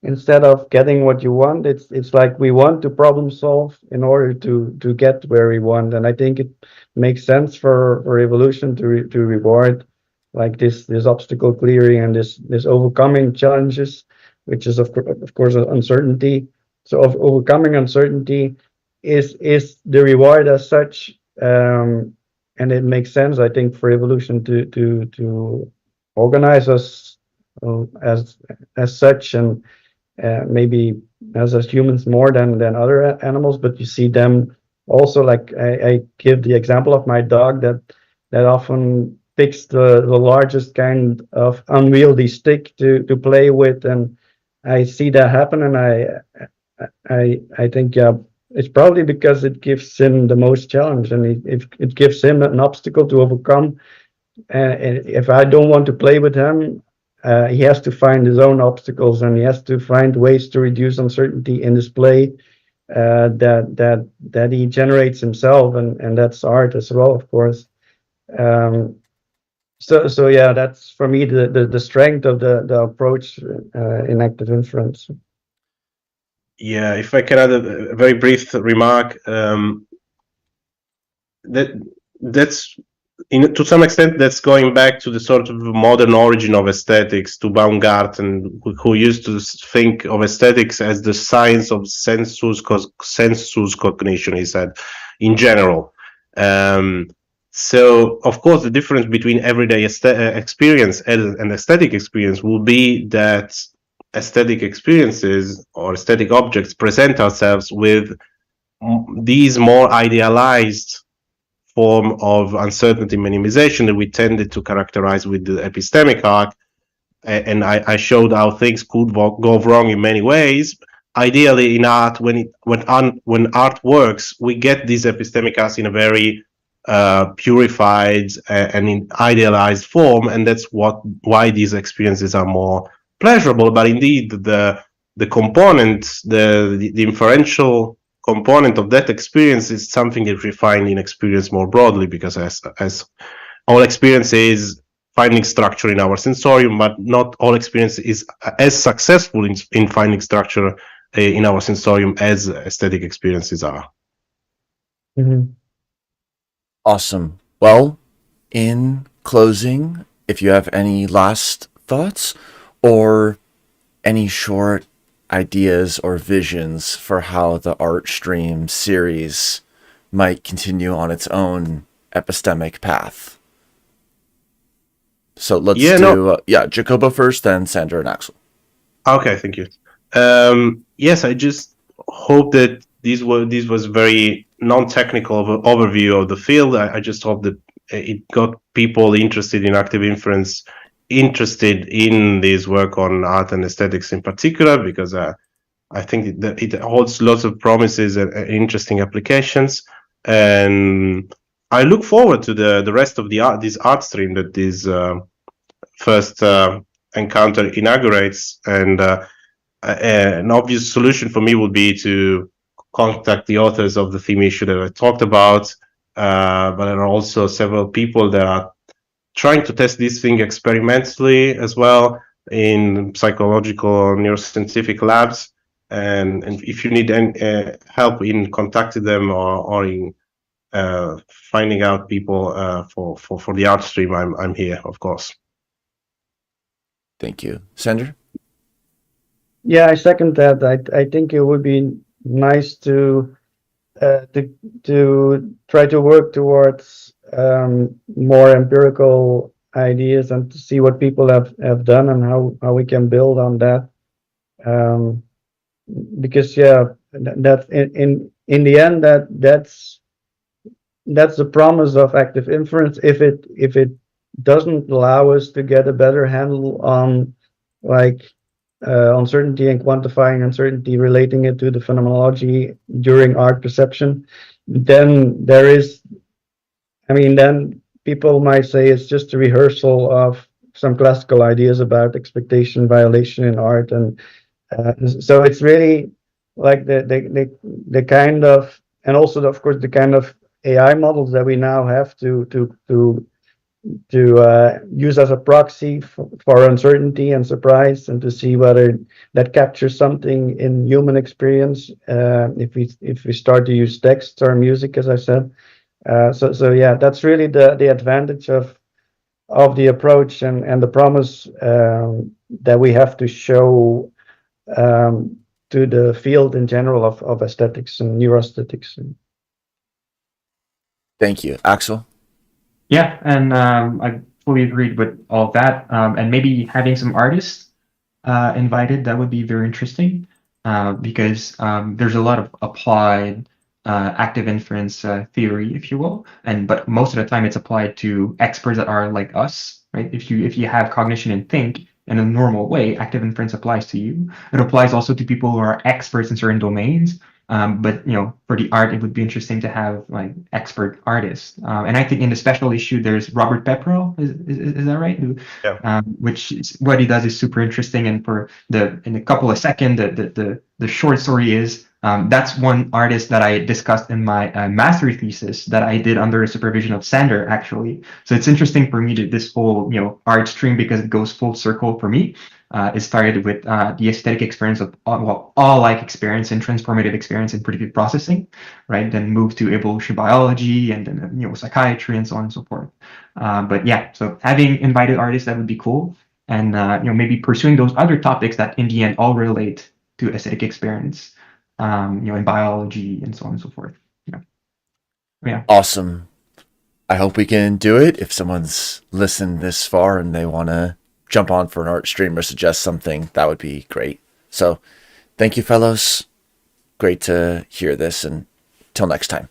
instead of getting what you want. It's like we want to problem solve in order to get where we want, and I think it makes sense for evolution to reward like this obstacle clearing and this overcoming challenges, which is of course uncertainty. So of overcoming uncertainty is the reward as such. And it makes sense, I think, for evolution to organize us as such, and maybe as humans more than other animals. But you see them also, like I give the example of my dog that often picks the largest kind of unwieldy stick to play with, and I see that happen, and I think, yeah, it's probably because it gives him the most challenge, and it gives him an obstacle to overcome. And if I don't want to play with him, he has to find his own obstacles, and he has to find ways to reduce uncertainty in his play, that he generates himself, and that's art as well, of course. So yeah, that's for me the strength of the approach in active inference. Yeah, if I can add a very brief remark, that's to some extent that's going back to the sort of modern origin of aesthetics, to Baumgarten, who used to think of aesthetics as the science of sensus cognition, he said, in general. So, of course, the difference between everyday experience and aesthetic experience will be that aesthetic experiences or aesthetic objects present ourselves with these more idealized form of uncertainty minimization that we tended to characterize with the epistemic arc. And I showed how things could go wrong in many ways. Ideally, in art, when art works, we get these epistemic arcs in a very purified and in idealized form, and that's why these experiences are more pleasurable. But indeed, the component, the inferential component of that experience is something that we find in experience more broadly, because as all experience is finding structure in our sensorium, but not all experience is as successful in finding structure in our sensorium as aesthetic experiences are. Mm-hmm. Awesome. Well, in closing, if you have any last thoughts or any short ideas or visions for how the ArtStream series might continue on its own epistemic path. So let's Jacopo first, then Sandra and Axel. Okay, thank you. Yes, I just hope that this was very non-technical overview of the field. I just hope that it got people interested in active inference, interested in this work on art and aesthetics in particular, because I think that it holds lots of promises and interesting applications. And I look forward to the rest of this ArtStream that this first encounter inaugurates. And an obvious solution for me would be to contact the authors of the theme issue that I talked about. But there are also several people that are trying to test this thing experimentally as well in psychological or neuroscientific labs. And if you need any help in contacting them or in finding out people for the ArtStream, I'm here, of course. Thank you. Sander? Yeah, I second that. I think it would be nice to try to work towards more empirical ideas and to see what people have done and how we can build on that. Because yeah, that in the end that's the promise of active inference. If it doesn't allow us to get a better handle on like uncertainty and quantifying uncertainty, relating it to the phenomenology during art perception, then there is, I mean, then people might say it's just a rehearsal of some classical ideas about expectation violation in art, and so it's really like the kind of, and also of course the kind of AI models that we now have to use as a proxy for uncertainty and surprise, and to see whether that captures something in human experience. If we start to use text or music, as I said, so yeah, that's really the advantage of the approach and the promise that we have to show to the field in general of aesthetics and neuroaesthetics. Thank you. Axel? Yeah, and I fully agreed with all of that. And maybe having some artists invited, that would be very interesting, because there's a lot of applied active inference theory, if you will, but most of the time it's applied to experts that are like us, right? If you have cognition and think in a normal way, active inference applies to you. It applies also to people who are experts in certain domains. But for the art, it would be interesting to have like expert artists. And I think in the special issue, there's Robert Pepperell. Is that right? Yeah. Which what he does is super interesting. And in a couple of seconds, the short story is that's one artist that I discussed in my master thesis that I did under the supervision of Sander, actually. So it's interesting for me to this whole art stream, because it goes full circle for me. It started with the aesthetic experience of all like experience and transformative experience in predictive processing, right? Then moved to evolution biology, and then psychiatry and so on and so forth. But yeah, so having invited artists, that would be cool, and maybe pursuing those other topics that in the end all relate to aesthetic experience, in biology and so on and so forth. Yeah. Awesome. I hope we can do it. If someone's listened this far and they want to jump on for an art stream or suggest something, that would be great. So thank you, fellows. Great to hear this, and till next time.